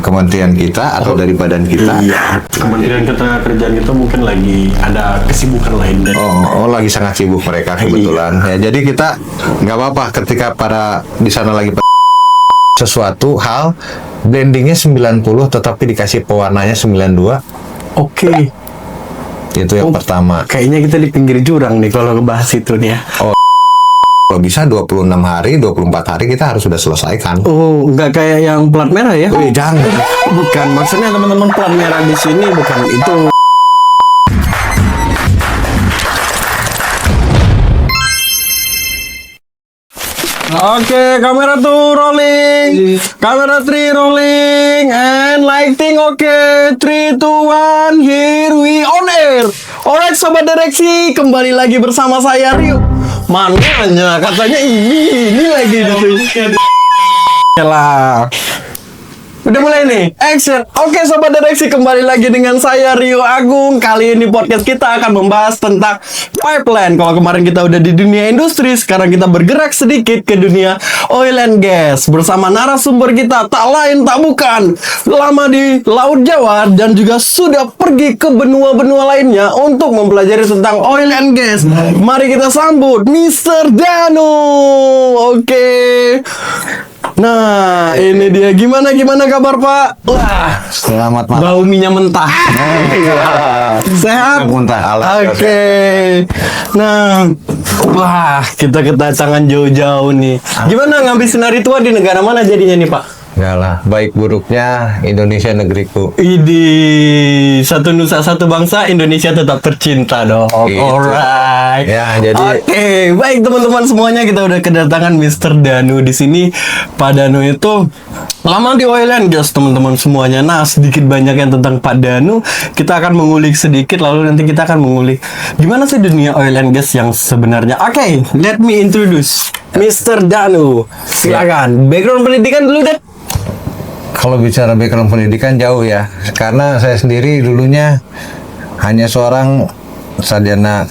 kementerian kita atau dari badan kita. Iya, Kementerian Ketenagakerjaan kita mungkin lagi ada kesibukan lain. Lagi sangat sibuk mereka kebetulan. Ya, jadi kita nggak apa-apa ketika para di sana lagi sesuatu hal blendingnya 90 tetapi dikasih pewarnanya 92. Oke. Itu yang pertama. Kayaknya kita di pinggir jurang nih kalau ngebahas itu nih ya. Kalau bisa 26 hari, 24 hari kita harus sudah selesaikan. Oh, nggak kayak yang plat merah ya? Jangan. Bukan, maksudnya teman-teman plat merah di sini bukan itu. Oke, kamera 2 rolling. Kamera 3 rolling. And lighting oke. 3, 2, 1. Here we on air. Alright Sobat Direksi, kembali lagi bersama saya Rio. Mananya katanya ini lagi lah. Udah mulai nih, action. Oke Sobat Direksi, kembali lagi dengan saya Rio Agung. Kali ini podcast kita akan membahas tentang pipeline. Kalau kemarin kita udah di dunia industri, sekarang kita bergerak sedikit ke dunia oil and gas. Bersama narasumber kita, tak lain tak bukan, lama di Laut Jawa dan juga sudah pergi ke benua-benua lainnya untuk mempelajari tentang oil and gas. Mari kita sambut Mr. Danu. Oke. Nah, ini dia. Gimana kabar Pak? Wah, Selamat malam. bau minyak mentah. Sehat? Muntah. Oke. Nah, wah, kita kedatangan jauh-jauh nih. Gimana ngabisin hari tua di negara mana jadinya nih Pak? Enggak lah, baik buruknya Indonesia negeriku. Idi, satu nusa satu bangsa, Indonesia tetap tercinta dong. Gitu. Alright. Ya, jadi Oke, baik teman-teman semuanya, kita udah kedatangan Mr. Danu di sini. Pak Danu itu lama di oil and gas teman-teman semuanya. Nah, sedikit banyak yang tentang Pak Danu kita akan mengulik sedikit, lalu nanti kita akan mengulik gimana sih dunia oil and gas yang sebenarnya. Oke, let me introduce Mr. Danu. Silakan. Background pendidikan dulu deh. kalau bicara background pendidikan jauh ya, karena saya sendiri dulunya hanya seorang sarjana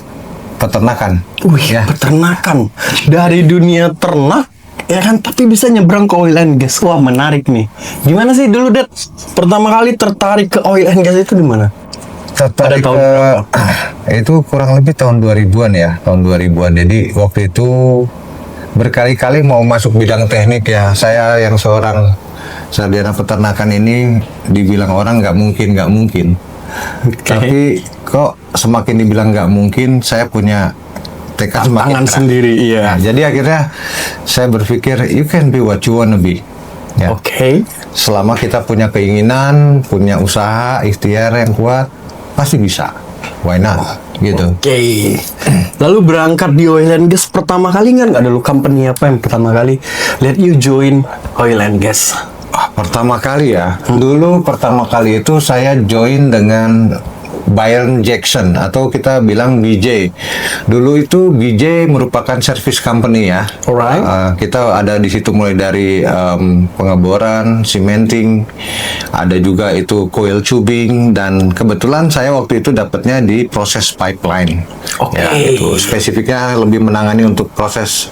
peternakan. Wih, peternakan dari dunia ternak ya kan, tapi bisa nyebrang ke oil and gas. Wah, menarik nih. Gimana sih dulu, Det? Pertama kali tertarik ke oil and gas itu di mana? Tertarik Pada tahun ke itu kurang lebih tahun 2000-an ya, tahun 2000-an. Jadi waktu itu berkali-kali mau masuk bidang teknik ya. Saya yang seorang sarjana peternakan ini dibilang orang nggak mungkin. Tapi kok semakin dibilang nggak mungkin, saya punya tekad semakin Tantangan keras. sendiri, iya. Nah, jadi akhirnya saya berpikir you can be what you wanna be. Ya. Oke. Selama kita punya keinginan, punya usaha, ikhtiar yang kuat, pasti bisa. Why not? Gitu. Oke. Lalu berangkat di oil and gas pertama kali nggak dulu company apa yang pertama kali let you join oil and gas? Pertama kali ya. Dulu pertama kali itu saya join dengan Byron Jackson atau kita bilang BJ. Dulu itu BJ merupakan service company ya. Alright. Kita ada di situ mulai dari pengeboran, cementing, ada juga itu coil tubing, dan kebetulan saya waktu itu dapatnya di proses pipeline. Oke. Ya, itu spesifiknya lebih menangani untuk proses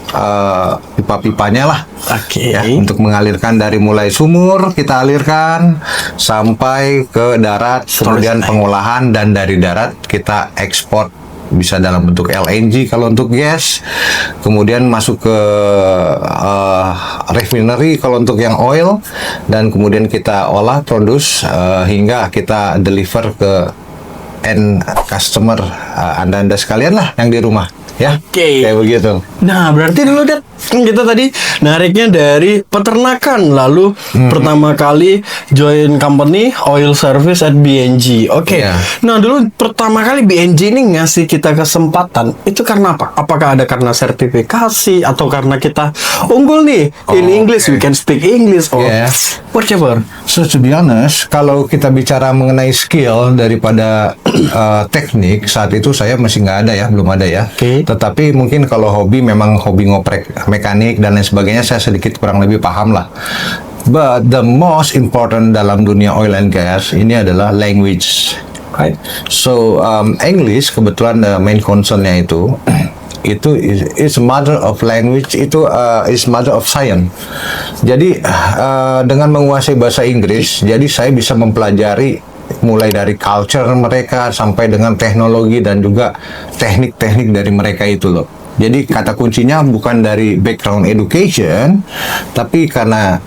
pipa-pipanya lah. Oke. Ya, untuk mengalirkan dari mulai sumur kita alirkan sampai ke darat, kemudian pengolahan, dan dari darat kita ekspor bisa dalam bentuk LNG kalau untuk gas, kemudian masuk ke refinery kalau untuk yang oil, dan kemudian kita olah, produce hingga kita deliver ke end customer, anda sekalian lah yang di rumah. Ya, kayak begitu. Nah, berarti dulu Det, kan kita tadi nariknya dari peternakan, lalu pertama kali join company oil service at BNG. Oke. Iya. Nah, dulu pertama kali BNG ini ngasih kita kesempatan itu karena apa? Apakah ada karena sertifikasi atau karena kita unggul nih in English, we can speak English or whatever. So to be honest, kalau kita bicara mengenai skill daripada teknik, saat itu saya masih nggak ada ya, belum ada ya. Oke. Tetapi mungkin kalau hobi, memang hobi ngoprek mekanik dan lain sebagainya, saya sedikit kurang lebih paham lah. But the most important dalam dunia oil and gas ini adalah language. Right? So English kebetulan main concernnya itu itu is mother of language, itu is mother of science. Jadi dengan menguasai bahasa Inggris, jadi saya bisa mempelajari mulai dari culture mereka sampai dengan teknologi dan juga teknik-teknik dari mereka itu loh. Jadi kata kuncinya bukan dari background education, tapi karena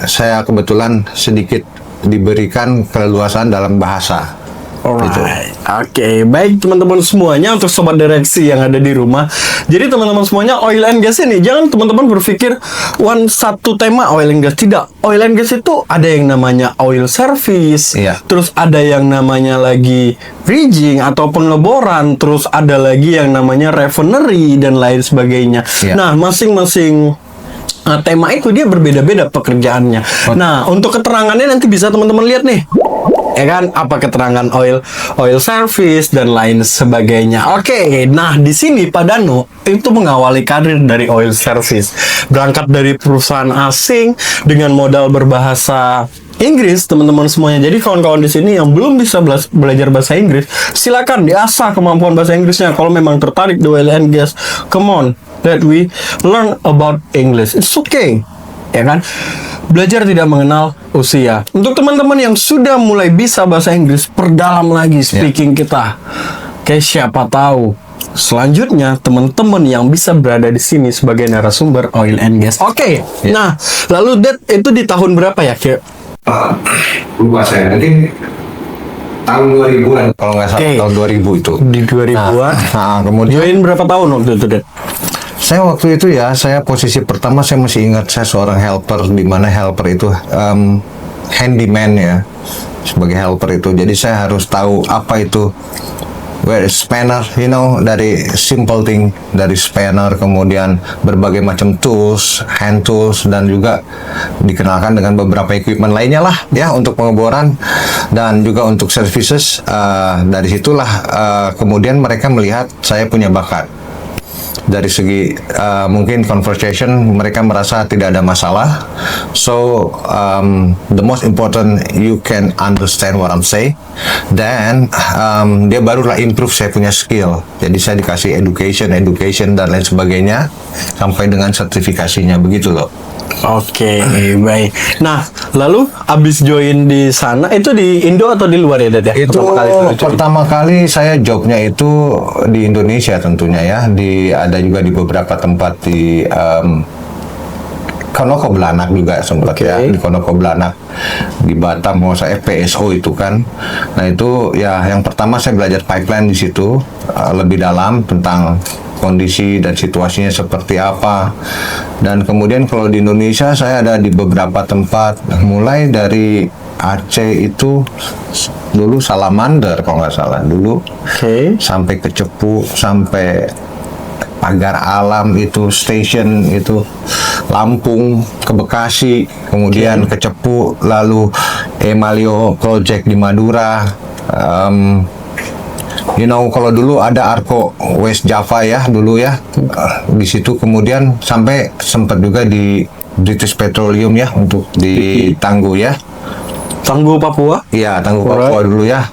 saya kebetulan sedikit diberikan keleluasan dalam bahasa. Alright, oke, baik teman-teman semuanya, untuk sobat direksi yang ada di rumah. Jadi teman-teman semuanya, oil and gas ini jangan teman-teman berpikir satu tema oil and gas. Tidak, oil and gas itu ada yang namanya oil service, Iya. terus ada yang namanya lagi rigging atau pengeboran, terus ada lagi yang namanya refinery dan lain sebagainya. Iya. Nah, masing-masing tema itu dia berbeda-beda pekerjaannya. Nah, untuk keterangannya nanti bisa teman-teman lihat nih. Ya kan, apa keterangan oil service dan lain sebagainya. Oke, nah di sini Pak Danu itu mengawali karir dari oil service, berangkat dari perusahaan asing dengan modal berbahasa Inggris, teman-teman semuanya. Jadi kawan-kawan di sini yang belum bisa belajar bahasa Inggris, silakan diasah kemampuan bahasa Inggrisnya. Kalau memang tertarik di oil and gas, come on, that we learn about English. It's okay, ya kan? Belajar tidak mengenal usia. Untuk teman-teman yang sudah mulai bisa bahasa Inggris, perdalam lagi speaking kita. Oke, siapa tahu selanjutnya teman-teman yang bisa berada di sini sebagai narasumber oil and gas. Oke, nah lalu Dad itu di tahun berapa ya? Lupa saya, mungkin tahun 2000-an kalau nggak salah. Oke. Tahun 2000 itu. Di 2000-an. Nah, kemudian Join berapa tahun waktu itu, Dad? saya waktu itu ya, saya posisi pertama saya masih ingat, saya seorang helper, di mana helper itu handyman ya, sebagai helper itu. Jadi saya harus tahu apa itu where is spanner, you know, dari simple thing, dari spanner, kemudian berbagai macam tools, hand tools, dan juga dikenalkan dengan beberapa equipment lainnya lah ya untuk pengeboran dan juga untuk services. Dari situlah kemudian mereka melihat saya punya bakat. Dari segi mungkin conversation mereka merasa tidak ada masalah. So the most important, you can understand what I'm saying. Dan dia barulah improve saya punya skill. Jadi saya dikasih education dan lain sebagainya sampai dengan sertifikasinya, begitu loh. Oke, baik. Nah, lalu abis join di sana itu di Indo atau di luar ya, Dad ya? Itu join? pertama kali saya jobnya itu di Indonesia tentunya ya. Ada juga di beberapa tempat di Konoko Belanak juga sempat ya, di Konoko Belanak, di Batam, mau saya FPSO itu kan. Nah itu ya yang pertama saya belajar pipeline di situ lebih dalam tentang kondisi dan situasinya seperti apa. Dan kemudian kalau di Indonesia saya ada di beberapa tempat, mulai dari Aceh itu dulu Salamander kalau nggak salah dulu, sampai ke Cepu, sampai Pagar Alam itu station itu, Lampung ke Bekasi, kemudian ke Cepu, lalu Emalio Project di Madura. You know, kalau dulu ada Arco West Java ya dulu ya, di situ kemudian sampai sempat juga di British Petroleum ya untuk di Tangguh ya. Tangguh Papua? Iya, Tangguh Papua dulu ya.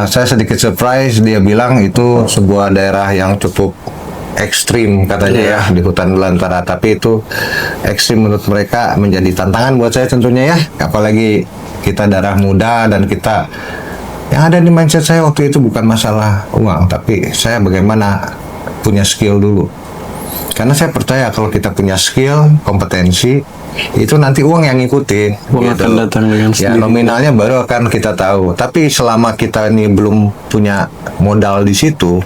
Saya sedikit surprise, dia bilang itu sebuah daerah yang cukup ekstrim katanya ya di hutan belantara, tapi itu ekstrim menurut mereka menjadi tantangan buat saya tentunya ya, apalagi kita darah muda dan kita yang ada di mindset saya waktu itu bukan masalah uang, tapi saya bagaimana punya skill dulu. Karena saya percaya kalau kita punya skill, kompetensi, itu nanti uang yang ngikutin. Uang akan datang dengan Ya, sendirinya. nominalnya baru akan kita tahu. Tapi selama kita ini belum punya modal di situ,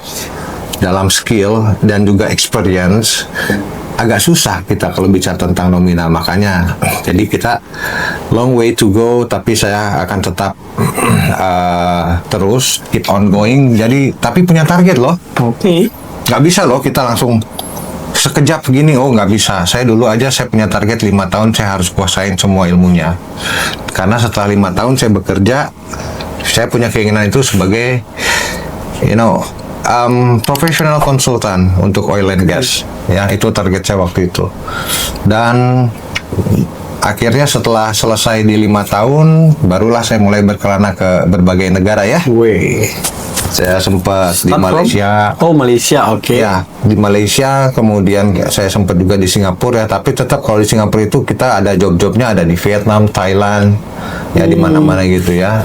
dalam skill dan juga experience, agak susah kita kalau bicara tentang nominal. Makanya jadi kita long way to go, tapi saya akan tetap terus keep on going. Jadi tapi punya target loh. Nggak bisa loh kita langsung sekejap gini, oh nggak bisa. Saya dulu aja saya punya target 5 tahun saya harus kuasain semua ilmunya. Karena setelah 5 tahun saya bekerja, saya punya keinginan itu sebagai professional konsultan untuk oil and gas. Ya, itu target saya waktu itu. Dan akhirnya setelah selesai di 5 tahun, barulah saya mulai berkelana ke berbagai negara ya. Saya sempat di Start from? Malaysia. Oh, Malaysia, oke. Ya, di Malaysia, kemudian saya sempat juga di Singapura ya, tapi tetap kalau di Singapura itu kita ada job-jobnya ada di Vietnam, Thailand, ya di mana-mana gitu ya.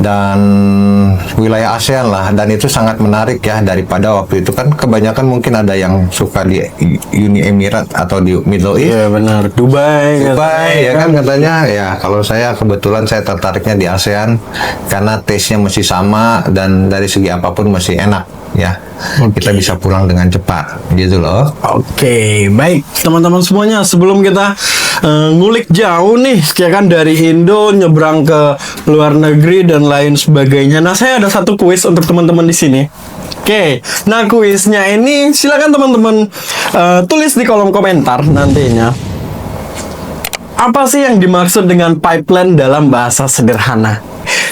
Dan wilayah ASEAN lah, dan itu sangat menarik ya, daripada waktu itu kan kebanyakan mungkin ada yang suka di Uni Emirat atau di Middle East. Iya benar, Dubai Ya kan katanya ya, kalau saya kebetulan saya tertariknya di ASEAN karena taste-nya masih sama dan dari segi apapun masih enak ya. Kita bisa pulang dengan cepat gitu loh. Oke, baik teman-teman semuanya, sebelum kita ngulik jauh nih, ya kan, dari Indo nyebrang ke luar negeri dan lain sebagainya. Nah, saya ada satu kuis untuk teman-teman di sini. Oke, nah kuisnya ini silakan teman-teman tulis di kolom komentar nantinya. Apa sih yang dimaksud dengan pipeline dalam bahasa sederhana?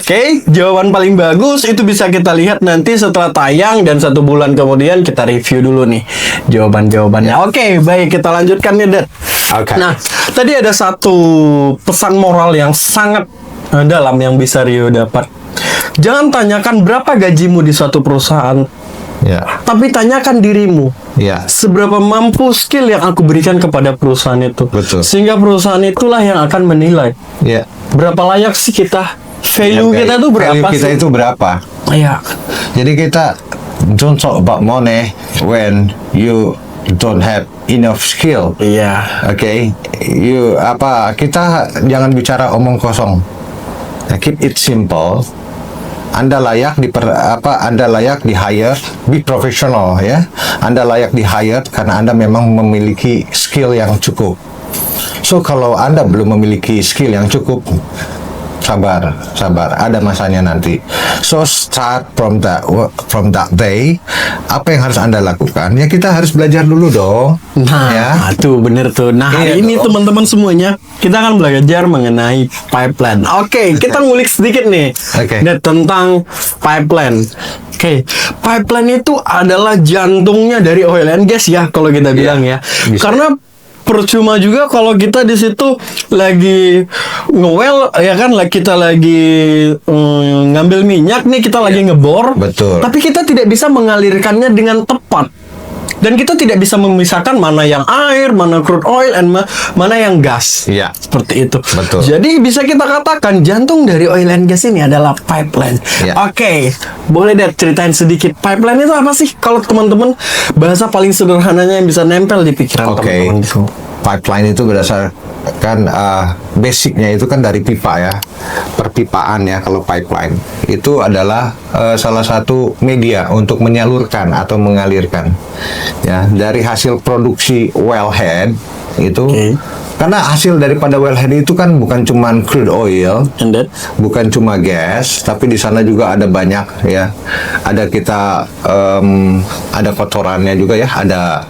Oke, jawaban paling bagus itu bisa kita lihat nanti setelah tayang, dan 1 bulan kemudian kita review dulu nih jawaban-jawabannya. Oke, baik, kita lanjutkan nih, Dad. Oke. Nah, tadi ada satu pesan moral yang sangat dalam yang bisa Rio dapat. Jangan tanyakan berapa gajimu di suatu perusahaan, Ya, tapi tanyakan dirimu, ya, seberapa mampu skill yang aku berikan kepada perusahaan itu. Betul. Sehingga perusahaan itulah yang akan menilai ya. berapa layak sih kita, value kita tuh berapa Value kita sih. itu berapa? Iya. Jadi kita don't talk about money when you don't have enough skill. Iya. Oke, kita jangan bicara omong kosong. Nah, keep it simple. Anda layak Anda layak di hire, be professional ya. Anda layak di hire karena Anda memang memiliki skill yang cukup. So kalau Anda belum memiliki skill yang cukup, sabar, ada masanya nanti. So start from that day. Apa yang harus Anda lakukan? Ya kita harus belajar dulu dong. Nah, ya. tuh bener tuh. Nah, hari Iya ini dong. teman-teman semuanya, kita akan belajar mengenai pipeline. Oke, kita ngulik sedikit nih. Oke. Nah, tentang pipeline. Oke, pipeline itu adalah jantungnya dari oil and gas ya, kalau kita bilang ya. bisa. Karena percuma juga kalau kita di situ lagi nge-well ya kan, kita lagi ngambil minyak nih, kita lagi ngebor. Betul. Tapi kita tidak bisa mengalirkannya dengan tepat. Dan kita tidak bisa memisahkan mana yang air, mana crude oil, dan mana yang gas. Iya. Seperti itu. Betul. Jadi bisa kita katakan jantung dari oil and gas ini adalah pipeline. Iya. Oke, boleh deh ceritain sedikit pipeline itu apa sih? Kalau teman-teman, bahasa paling sederhananya yang bisa nempel di pikiran Oke. teman-teman itu. Pipeline itu berdasarkan basicnya itu kan dari pipa ya, perpipaan ya. Kalau pipeline itu adalah salah satu media untuk menyalurkan atau mengalirkan ya dari hasil produksi wellhead itu. Oke. Karena hasil daripada wellhead itu kan bukan cuma crude oil, And that? bukan cuma gas, tapi di sana juga ada banyak ya. Ada kita ada kotorannya juga ya, ada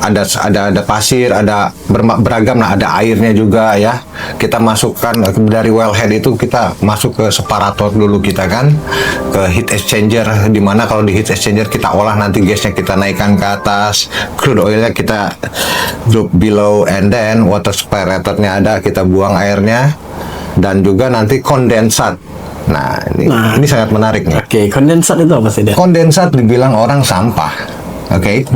ada pasir, ada beragam lah, ada airnya juga ya. Kita masukkan dari wellhead itu, kita masuk ke separator dulu kita kan, ke heat exchanger, dimana kalau di heat exchanger kita olah, nanti gasnya kita naikkan ke atas, crude oilnya kita drop below, and then water separatornya ada, kita buang airnya, dan juga nanti kondensat. Nah, ini sangat menarik nih. Oke, kondensat itu apa sih, Dad? Kondensat dibilang orang sampah. Oke,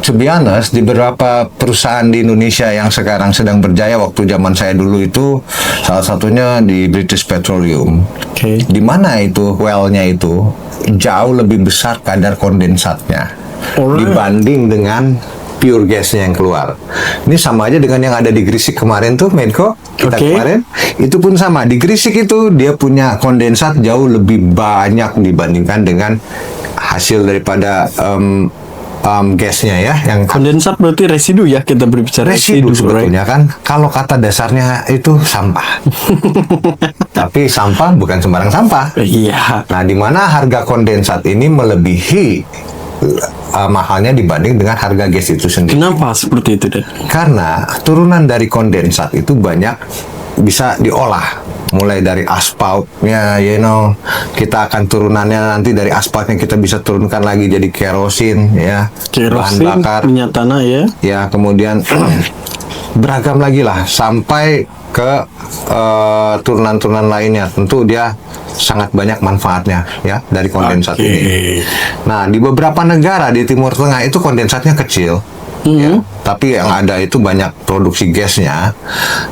to be honest, di beberapa perusahaan di Indonesia yang sekarang sedang berjaya, waktu zaman saya dulu itu salah satunya di British Petroleum. Oke. Di mana itu well-nya itu jauh lebih besar kadar kondensatnya Alright. dibanding dengan pure gasnya yang keluar. Ini sama aja dengan yang ada di Gresik kemarin tuh, Medco. Kita Oke. kemarin itu pun sama. Di Gresik itu dia punya kondensat jauh lebih banyak dibandingkan dengan hasil daripada gasnya ya, yang Kondensat berarti residu ya, kita berbicara residu right? sebetulnya kan. Kalau kata dasarnya itu sampah. Tapi sampah bukan sembarang sampah. Iya. Nah, di mana harga kondensat ini melebihi mahalnya dibanding dengan harga gas itu sendiri. Kenapa seperti itu, Dad? Karena turunan dari kondensat itu banyak bisa diolah. Mulai dari aspalnya, kita akan turunannya nanti dari aspalnya kita bisa turunkan lagi jadi kerosin ya, Kerosin, bahan bakar minyak tanah ya. ya, kemudian beragam lagi lah, sampai ke turunan-turunan lainnya. Tentu dia sangat banyak manfaatnya ya dari kondensat ini. Nah, di beberapa negara di Timur Tengah itu kondensatnya kecil. Ya, tapi yang ada itu banyak produksi gasnya.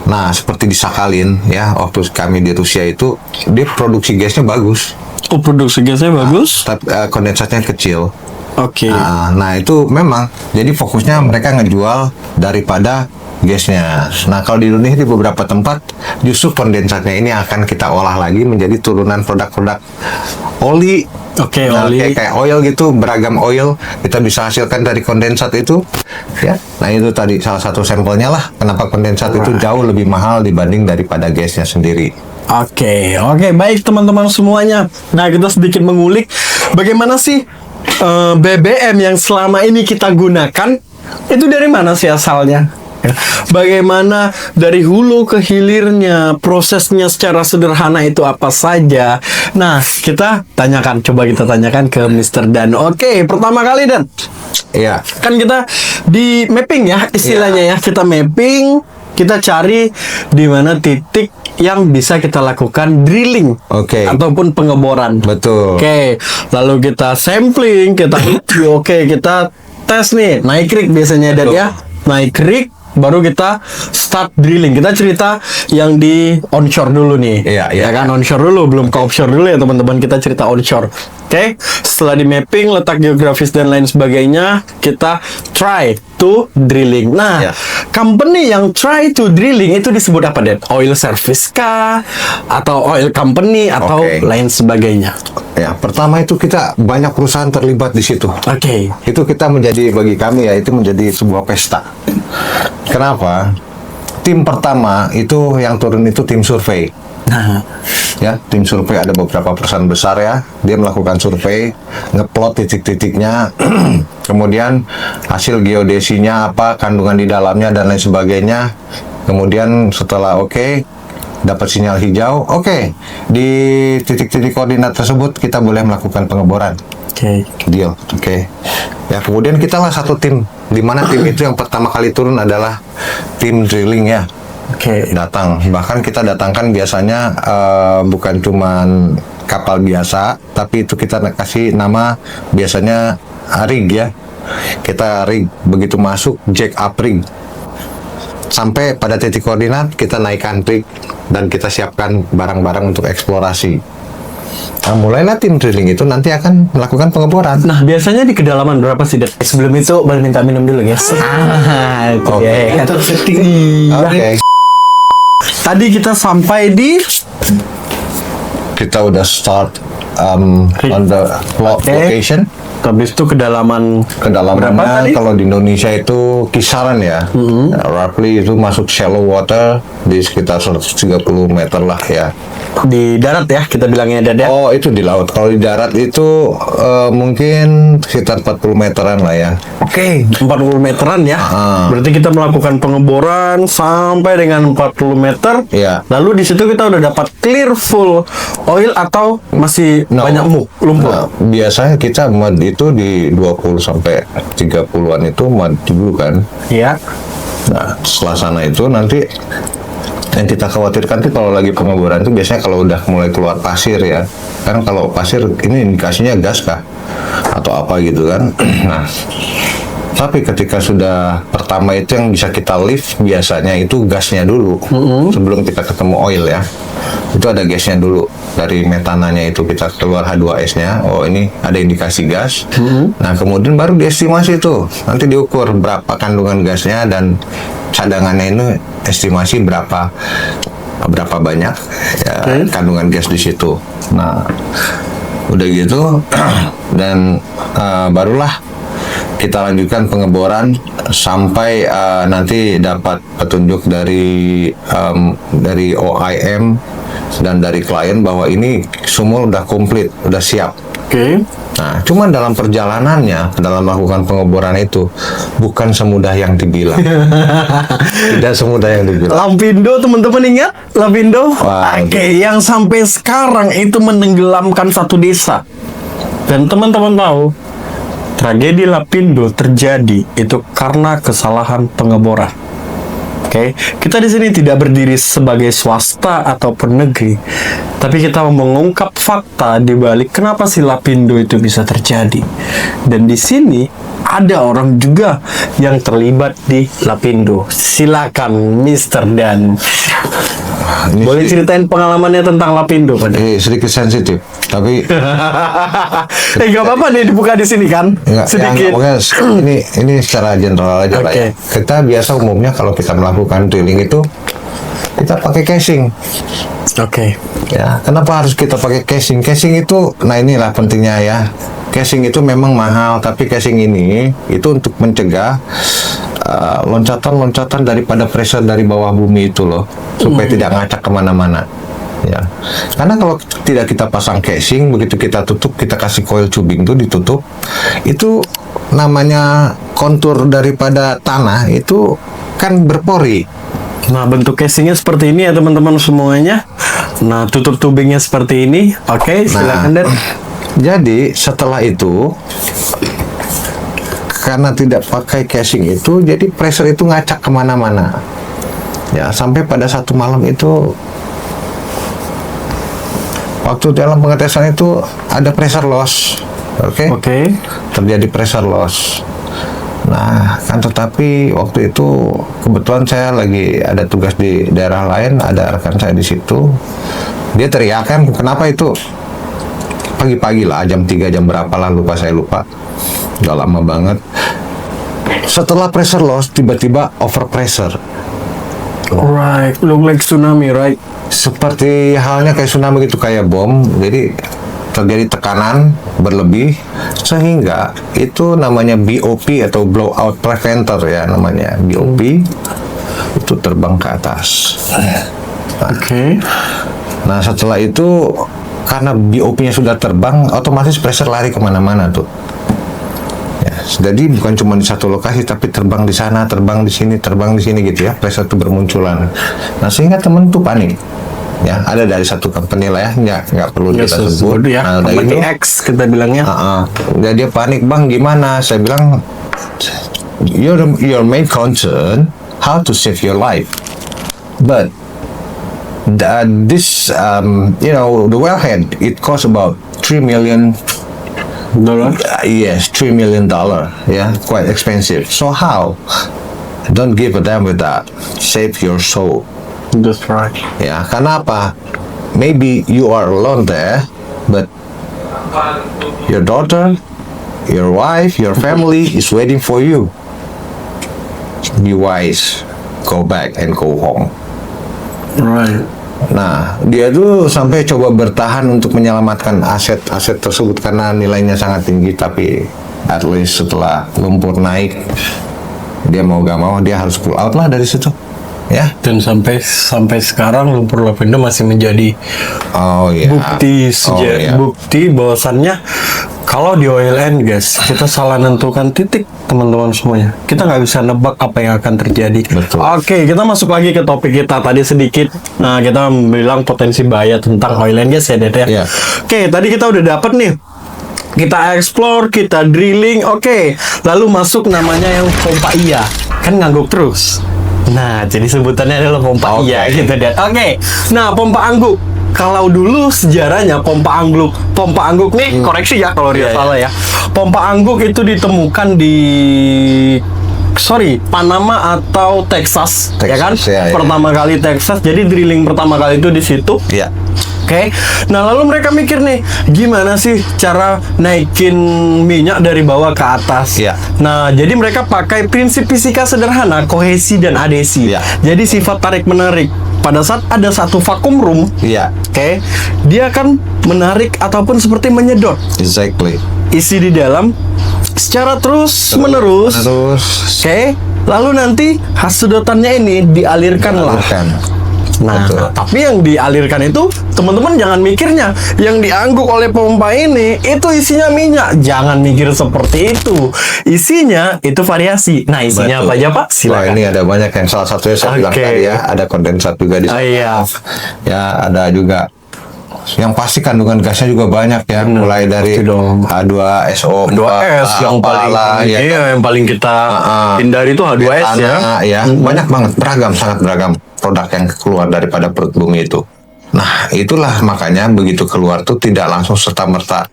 Nah, seperti di Sakhalin ya, waktu kami di Rusia itu dia produksi gasnya bagus, Oh, produksi gasnya bagus. tapi kondensatnya kecil. Oke. Nah, itu memang jadi fokusnya mereka ngejual daripada gasnya. Nah, kalau di Indonesia di beberapa tempat justru kondensatnya ini akan kita olah lagi menjadi turunan produk-produk oli. Oke, Nah, oli. kayak oil gitu, beragam oil kita bisa hasilkan dari kondensat itu ya. Nah, itu tadi salah satu sampelnya lah kenapa kondensat itu jauh lebih mahal dibanding daripada gasnya sendiri. Oke, baik teman-teman semuanya. Nah, kita sedikit mengulik bagaimana sih BBM yang selama ini kita gunakan itu dari mana sih asalnya? Ya. Bagaimana dari hulu ke hilirnya, prosesnya secara sederhana itu apa saja? Nah, coba kita tanyakan ke Mr. Dan. Oke, pertama kali Dan, Iya. kan kita di mapping ya istilahnya ya, kita mapping, kita cari di mana titik yang bisa kita lakukan drilling Oke. ataupun pengeboran. Betul. Oke, lalu kita sampling, kita kita tes nih, naik rig biasanya Dan Betul. ya, naik rig, baru kita start drilling. Kita cerita yang di onshore dulu nih. Iya, Ya iya. kan, onshore dulu, belum ke offshore dulu ya teman-teman. Kita cerita onshore. Oke, setelah di mapping, letak geografis dan lain sebagainya, kita try to drilling. Nah, Iya. company yang try to drilling itu disebut apa, Den? Oil service kah? Atau oil company? Atau Oke. lain sebagainya? Ya, pertama itu kita banyak perusahaan terlibat di situ. Oke. Itu kita menjadi bagi kami ya itu menjadi sebuah pesta. Kenapa? Tim pertama itu yang turun itu tim survei. Nah, Ya, tim survei ada beberapa perusahaan besar ya. Dia melakukan survei, ngeplot titik-titiknya, kemudian hasil geodesinya apa, kandungan di dalamnya dan lain sebagainya. Kemudian setelah oke, dapat sinyal hijau, oke, di titik-titik koordinat tersebut kita boleh melakukan pengeboran. oke. Deal, oke. Ya, kemudian kita lah satu tim, di mana tim itu yang pertama kali turun adalah tim drilling ya. Oke. Datang, bahkan kita datangkan biasanya bukan cuman kapal biasa, tapi itu kita kasih nama biasanya rig ya. Kita rig, begitu masuk jack up rig, sampai pada titik koordinat kita naikkan rig dan kita siapkan barang-barang untuk eksplorasi. Nah, mulailah tim drilling itu nanti akan melakukan pengeboran. Nah, biasanya di kedalaman berapa sih, Det? Sebelum itu, boleh minta minum dulu, guys. Itu Oke. ya. Itu setting. Iya. Oke, Tadi kita sampai di kita udah start on the Oke. location. habis itu kedalaman berapa Kedalamannya tadi? kalau di Indonesia itu kisaran ya, roughly itu masuk shallow water di sekitar 130 meter lah ya. Di darat ya, kita bilangnya Dad ya. Oh, itu di laut. Kalau di darat itu mungkin sekitar 40 meteran lah ya. Oke, 40 meteran ya. Berarti kita melakukan pengeboran sampai dengan 40 meter. Iya. Lalu di situ kita udah dapat clear full oil atau masih No. banyak lumpur. Nah, biasanya kita mud itu di 20 sampai 30-an itu mud dulu kan. Iya. Nah, setelah sana itu nanti yang kita khawatirkan tuh kalau lagi pengeboran itu biasanya kalau udah mulai keluar pasir ya. Kan kalau pasir ini indikasinya gas kah? Atau apa gitu kan. Nah, tapi ketika sudah pertama itu yang bisa kita lift biasanya itu gasnya dulu. Sebelum kita ketemu oil ya. Itu ada gasnya dulu. Dari metananya itu kita keluar H2S-nya. Oh, ini ada indikasi gas. Nah, kemudian baru diestimasi tuh. Nanti diukur berapa kandungan gasnya dan cadangannya ini estimasi berapa banyak ya kandungan gas di situ. Nah, udah gitu dan barulah kita lanjutkan pengeboran sampai nanti dapat petunjuk dari OIM dan dari klien bahwa ini sumur udah komplit, udah siap. Oke. Nah, cuman dalam perjalanannya, dalam melakukan pengeboran itu bukan semudah yang dibilang. Tidak semudah yang dibilang. Lampindo, teman-teman ingat Lampindo? Wah. Oke, yang sampai sekarang itu menenggelamkan satu desa. Dan teman-teman tahu, tragedi Lapindo terjadi itu karena kesalahan pengeboran. Oke, kita di sini tidak berdiri sebagai swasta ataupun negeri, tapi kita mengungkap fakta di balik kenapa si Lapindo itu bisa terjadi. Dan di sini ada orang juga yang terlibat di Lapindo. Silakan, Mister Dan. Ini Boleh ceritain pengalamannya tentang Lapindo, Pak? sedikit sensitif, tapi Gak apa-apa nih dibuka di sini kan? enggak, Sedikit. ini secara general aja lah ya. Oke. Kita biasa umumnya kalau kita melakukan drilling itu kita pakai casing. Oke. Ya, kenapa harus kita pakai casing? Casing itu, nah inilah pentingnya ya. Casing itu memang mahal, tapi casing ini itu untuk mencegah loncatan-loncatan daripada pressure dari bawah bumi itu loh, supaya tidak ngacak kemana-mana. Ya, karena kalau tidak kita pasang casing, begitu kita tutup, kita kasih coil tubing itu ditutup, itu namanya kontur daripada tanah itu kan berpori. Nah, bentuk casingnya seperti ini ya teman-teman semuanya. Nah, tutup tubingnya seperti ini. Oke, silakan Dan. Jadi setelah itu, karena tidak pakai casing itu, jadi pressure itu ngacak kemana-mana. Ya, sampai pada satu malam itu, waktu dalam pengetesan itu ada pressure loss. Oke. Terjadi pressure loss. Nah, kan tetapi waktu itu kebetulan saya lagi ada tugas di daerah lain, ada rekan saya di situ. Dia teriak kan, kenapa itu? Pagi-pagi lah, jam 3, jam berapa lah, saya lupa. Udah lama banget. Setelah pressure loss, tiba-tiba over pressure. Alright, look like tsunami, right? Seperti halnya kayak tsunami gitu, kayak bom. Jadi terjadi tekanan berlebih sehingga itu namanya BOP atau blowout preventer ya, namanya BOP itu terbang ke atas. Oke. Nah, setelah itu karena BOP-nya sudah terbang, otomatis pressure lari kemana-mana tuh. Ya, jadi bukan cuma di satu lokasi, tapi terbang di sana, terbang di sini gitu ya. Pressure itu bermunculan. Nah, sehingga temen tuh panik. Ya, ada dari satu company lah ya, nggak perlu kita sebut. ya. Nah, udah Company gitu, X kita bilangnya. udah dia panik, bang gimana? Saya bilang, your main concern how to save your life, but this the wellhead it costs about $3 million. Yes, $3 million. Yeah, quite expensive. So how? Don't give a damn with that. Save your soul. That's right. Ya, karena apa? Maybe you are alone there, but your daughter, your wife, your family is waiting for you. Be wise, go back and go home. Right. Nah, dia tuh sampai coba bertahan untuk menyelamatkan aset-aset tersebut karena nilainya sangat tinggi, tapi at least setelah lumpur naik, dia mau gak mau dia harus pull out lah dari situ. Ya. Dan sampai sekarang lumpur Lapindo masih menjadi bukti bahwasannya kalau di oil and gas kita salah nentukan titik, teman-teman semuanya. Kita nggak bisa nebak apa yang akan terjadi. Betul. Oke, kita masuk lagi ke topik kita tadi sedikit. Nah, kita bilang potensi bahaya tentang oil and gas ya, Det ya. Iya. Oke, tadi kita udah dapet nih. Kita explore, kita drilling, oke. Lalu masuk namanya yang pompa iya, kan ngangguk terus. Nah, jadi sebutannya adalah pompa iya gitu, Det. Oke. Nah, pompa angguk. Kalau dulu sejarahnya pompa angguk nih, koreksi ya kalau dia salah ya. Pompa angguk itu ditemukan di Panama atau Texas ya kan? Ya. Pertama kali Texas. Jadi drilling pertama kali itu di situ. Iya. Oke. Nah, lalu mereka mikir nih, gimana sih cara naikin minyak dari bawah ke atas? Iya. Nah, jadi mereka pakai prinsip fisika sederhana, kohesi dan adesi. Iya. Jadi sifat tarik-menarik. Pada saat ada satu vakum room, Iya. oke, dia akan menarik ataupun seperti menyedot Exactly. isi di dalam secara terus-menerus. Oke, lalu nanti sedotannya ini dialirkan lah. Nah, Betul. tapi yang dialirkan itu teman-teman jangan mikirnya yang diangguk oleh pompa ini itu isinya minyak. Jangan mikir seperti itu. Isinya itu variasi. Nah, isinya Betul. apa aja, Pak? Wah, Silakan. ini ada banyak yang salah satunya saya bilang Oke. tadi ya, ada kondensat juga di sana. Iya. Ya, ada juga yang pasti kandungan gasnya juga banyak ya, mulai dari itu dong. H2SO4, H2S yang paling ya, iya, yang paling kita hindari itu H2S ya. ya, banyak banget, beragam, sangat beragam produk yang keluar daripada perut bumi itu. Nah, itulah makanya begitu keluar tuh tidak langsung serta-merta.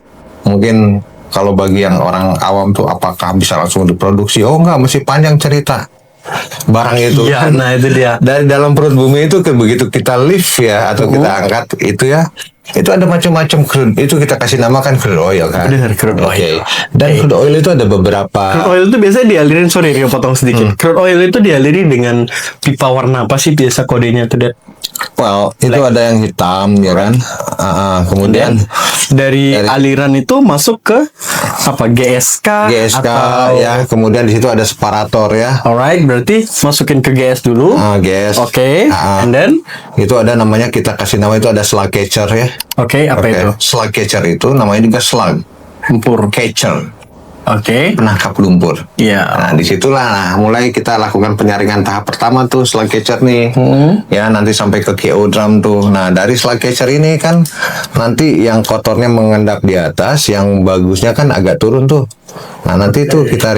Mungkin kalau bagi yang orang awam tuh apakah bisa langsung diproduksi? Oh enggak, mesti panjang cerita. Barang itu Iya, nah itu dia. dari dalam perut bumi itu begitu kita lift ya atau kita angkat itu ya, itu ada macam-macam crude, itu kita kasih namakan crude oil kan. Benar, crude oil. Oke. Dan crude oil itu ada beberapa. Crude oil itu biasanya dialirin, sorry Rio potong sedikit. Crude oil itu dialiri dengan pipa warna apa sih biasa kodenya itu, Dad? Well, itu ada yang hitam ya kan. Kemudian Dari aliran itu masuk ke apa, GSK GSK atau ya, kemudian di situ ada separator ya. alright, berarti masukin ke GS dulu. Gas. Oke, and then Itu ada namanya, kita kasih nama itu ada slug catcher ya. oke, apa Oke. itu? Slug catcher itu namanya juga slug Lumpur. catcher, Oke. penangkap lumpur. Iya. Nah, disitulah mulai kita lakukan penyaringan tahap pertama tuh slug catcher nih. Ya, nanti sampai ke KO drum tuh. Nah, dari slug catcher ini kan nanti yang kotornya mengendap di atas, yang bagusnya kan agak turun tuh. Nah, nanti itu kita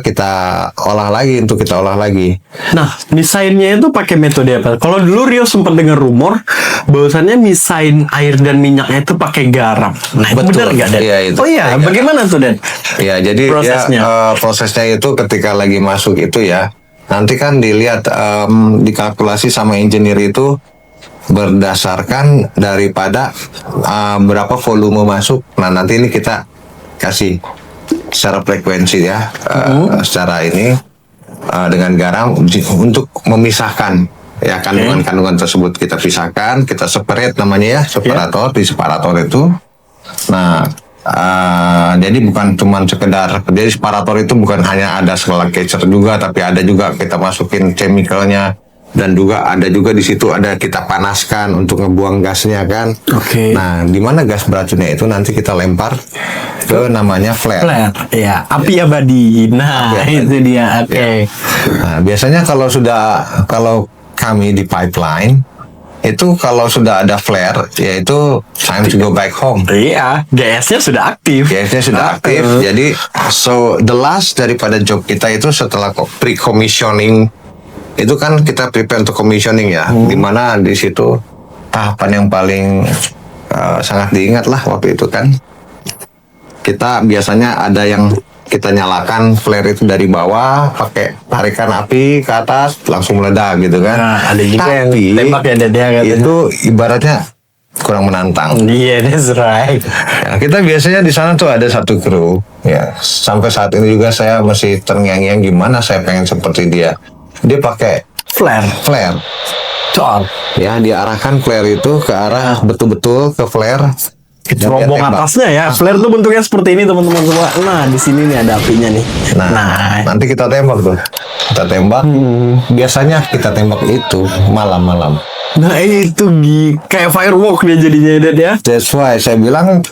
kita olah lagi, kita olah lagi. Nah, misainnya itu pakai metode apa? Kalau dulu Rio sempat dengar rumor bahwasannya misain air dan minyaknya itu pakai garam. Nah, itu Betul. benar nggak, Dan? Iya, itu. Oh iya, Iya. bagaimana tuh, Dan? Ya, jadi Prosesnya. prosesnya itu ketika lagi masuk itu ya, nanti kan dilihat dikalkulasi sama engineer itu berdasarkan daripada berapa volume masuk. Nah, nanti ini kita kasih secara frekuensi ya, secara ini dengan garam untuk memisahkan ya kandungan-kandungan tersebut, kita pisahkan, kita separate namanya ya, separator. Di separator itu. Nah, jadi bukan cuma sekedar, jadi separator itu bukan hanya ada slug catcher juga, tapi ada juga kita masukin chemicalnya, dan juga ada juga di situ ada kita panaskan untuk ngebuang gasnya kan. Oke. Nah, di mana gas beracunnya itu nanti kita lempar ke namanya flare. Flare, ya, api abadi. Nah, itu dia. Oke. Nah, biasanya kalau kami di pipeline itu kalau sudah ada flare, yaitu time to go back home. Iya, GS-nya sudah aktif. GS-nya sudah aktif. Jadi, so the last daripada job kita itu setelah pre-commissioning, itu kan kita prepare untuk commissioning ya, dimana di situ tahapan yang paling sangat diingat lah waktu itu kan. Kita biasanya ada yang kita nyalakan flare itu dari bawah, pakai tarikan api ke atas, langsung meledak gitu kan. Nah, ada juga yang tembak ya, Dad, ya, katanya. Itu ibaratnya kurang menantang. Iya, that's right. Ya, kita biasanya di sana tuh ada satu kru. Ya, sampai saat ini juga saya masih terngiang-ngiang gimana saya pengen seperti dia. Dia pakai flare. Soal Ya, diarahkan flare itu ke arah betul-betul ke flare. Dan dia cerobong tembak. atasnya ya. Flare tuh bentuknya seperti ini, teman-teman semua. Nah, di sini nih ada apinya nih. Nah, nanti kita tembak tuh. Kita tembak. Biasanya kita tembak itu malam-malam. Nah, itu kayak firework dia jadinya, Dad, ya. That's why saya bilang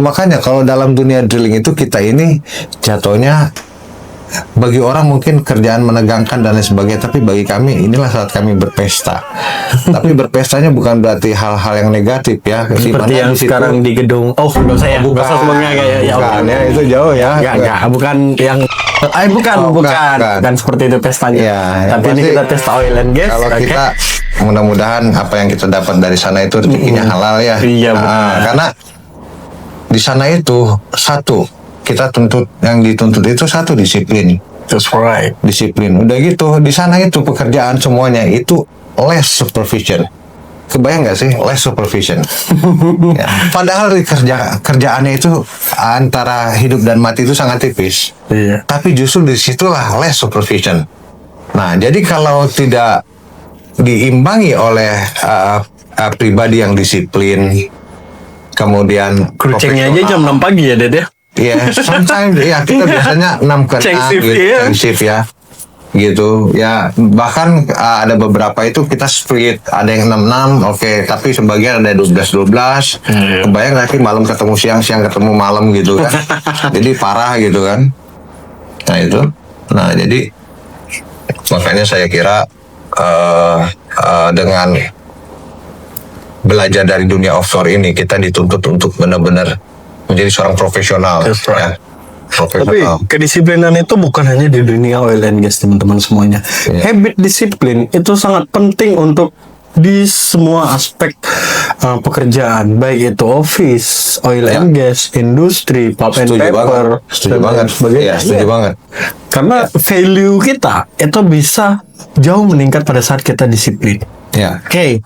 makanya kalau dalam dunia drilling itu kita ini jatuhnya, bagi orang mungkin kerjaan menegangkan dan lain sebagainya, tapi bagi kami inilah saat kami berpesta. Tapi berpestanya bukan berarti hal-hal yang negatif ya. Seperti yang di situ- sekarang di gedung. Oh, nggak usah ya. Nggak usah sebelumnya kayak ya. bukan ya, itu jauh ya. Enggak, bukan yang bukan seperti itu pestanya. Ya, yang Tapi ini pasti kita pesta oil and gas. Kalau oke? kita mudah-mudahan apa yang kita dapat dari sana itu rezekinya halal ya. Iya, Nah, benar. karena di sana itu satu, kita dituntut itu satu, disiplin. That's right. Disiplin. Udah gitu, di sana itu pekerjaan semuanya itu less supervision. Kebayang nggak sih less supervision? Ya, padahal kerjaannya itu antara hidup dan mati itu sangat tipis. Iya. Tapi justru disitulah less supervision. Nah, jadi kalau tidak diimbangi oleh pribadi yang disiplin, kemudian Krucengnya aja jam 6 pagi ya, Dad, ya. ya, sometimes ya kita biasanya 6 ke Cek 6 shift, gitu, ya. cek shift ya. Gitu ya, bahkan ada beberapa itu kita split, ada yang 6-6, oke, tapi sebagian ada 12-12. Kebayang nggak sih malam ketemu siang ketemu malam gitu kan. Jadi parah gitu kan. Nah itu, jadi makanya saya kira dengan belajar dari dunia offshore ini, kita dituntut untuk benar-benar menjadi seorang profesional. That's right. Ya. Tapi Profesional. kedisiplinan itu bukan hanya di dunia oil and gas, teman-teman semuanya. Iya. Habit disiplin itu sangat penting untuk di semua aspek pekerjaan, baik itu office, oil and gas, industri, pulp and Setuju paper, banget. Setuju dan banget. sebagainya. Iya, setuju Iya. banget. Karena value kita itu bisa jauh meningkat pada saat kita disiplin. Ya. Oke.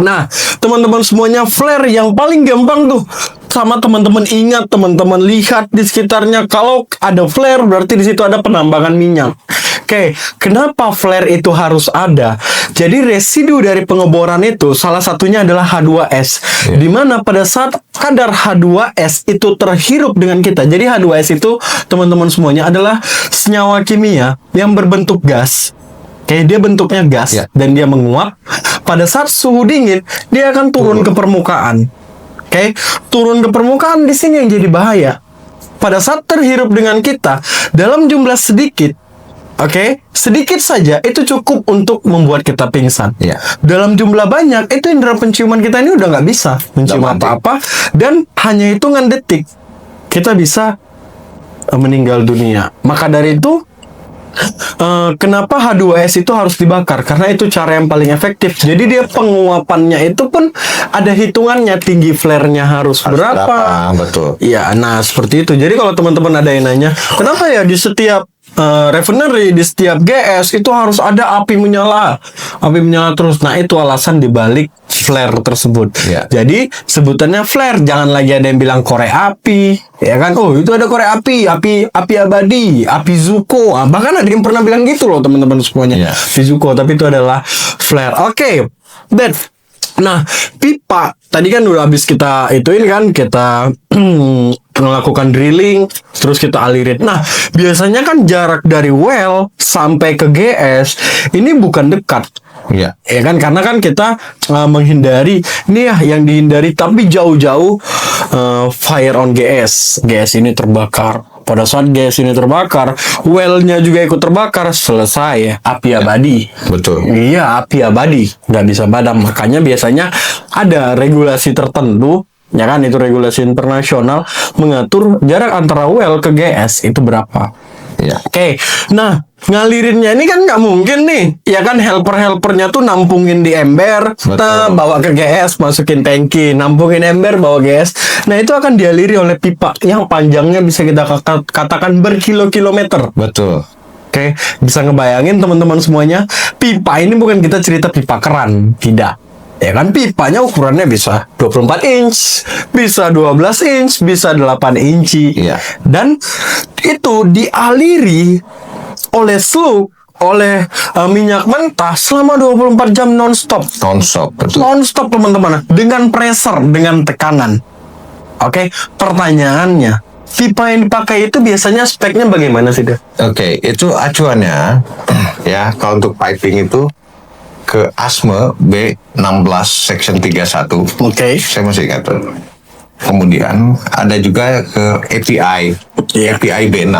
Nah, teman-teman semuanya, flare yang paling gampang tuh sama teman-teman ingat, teman-teman lihat di sekitarnya, kalau ada flare berarti di situ ada penambangan minyak. Oke, kenapa flare itu harus ada? Jadi residu dari pengeboran itu salah satunya adalah H2S. Di mana pada saat kadar H2S itu terhirup dengan kita. Jadi H2S itu, teman-teman semuanya, adalah senyawa kimia yang berbentuk gas. Oke, dia bentuknya gas Ya. dan dia menguap. Pada saat suhu dingin, dia akan turun ke permukaan. Oke, turun ke permukaan, di sini yang jadi bahaya. Pada saat terhirup dengan kita dalam jumlah sedikit, oke, sedikit saja itu cukup untuk membuat kita pingsan. Ya. Dalam jumlah banyak, itu indera penciuman kita ini udah nggak bisa mencium Udah mati. apa-apa, dan hanya hitungan detik kita bisa meninggal dunia. Maka dari itu, kenapa H2S itu harus dibakar? Karena itu cara yang paling efektif. Jadi dia penguapannya itu pun ada hitungannya, tinggi flare-nya harus berapa. Betul. Iya, nah seperti itu. Jadi kalau teman-teman ada yang nanya, kenapa ya di setiap refinery, di setiap GS itu harus ada api menyala terus. Nah, itu alasan dibalik flare tersebut. Ya. Jadi sebutannya flare, jangan lagi ada yang bilang korek api, ya kan? Oh, itu ada korek api abadi, api Zuko. Bahkan ada yang pernah bilang gitu loh, teman-teman semuanya. Ya. Api Zuko, tapi itu adalah flare. Oke. Dan nah, pipa tadi kan udah habis kita ituin kan, kita melakukan drilling, terus kita alirin. Nah, biasanya kan jarak dari well sampai ke GS ini bukan dekat. Ya. Ya kan, karena kan kita menghindari, ini ya yang dihindari, tapi jauh-jauh fire on GS ini terbakar. Pada saat GS ini terbakar, well-nya juga ikut terbakar, selesai api abadi. Betul. Iya, api abadi, nggak bisa padam. Makanya biasanya ada regulasi tertentu, ya kan, itu regulasi internasional mengatur jarak antara well ke GS itu berapa. Ya. Oke, nah ngalirinnya ini kan nggak mungkin nih, ya kan, helper-helpernya tuh nampungin di ember, Betul. bawa ke GS, masukin tangki, nampungin ember, bawa GS. Nah, itu akan dialiri oleh pipa yang panjangnya bisa kita katakan berkilo-kilometer. Betul. Oke, bisa ngebayangin teman-teman semuanya, pipa ini bukan kita cerita pipa keran, tidak. Ya kan, pipanya ukurannya bisa 24 inch, bisa 12 inch, bisa 8 inci. Iya. Dan itu dialiri oleh slug, oleh minyak mentah selama 24 jam non-stop. Non-stop. Betul. Non-stop, teman-teman, dengan pressure, dengan tekanan. Oke, pertanyaannya, pipa yang dipakai itu biasanya speknya bagaimana sih, Dah? Oke, itu acuannya ya, kalau untuk piping itu ke ASME B16 section 31. Oke. Saya masih ingat tuh. Kemudian ada juga ke API, Iya. API B6,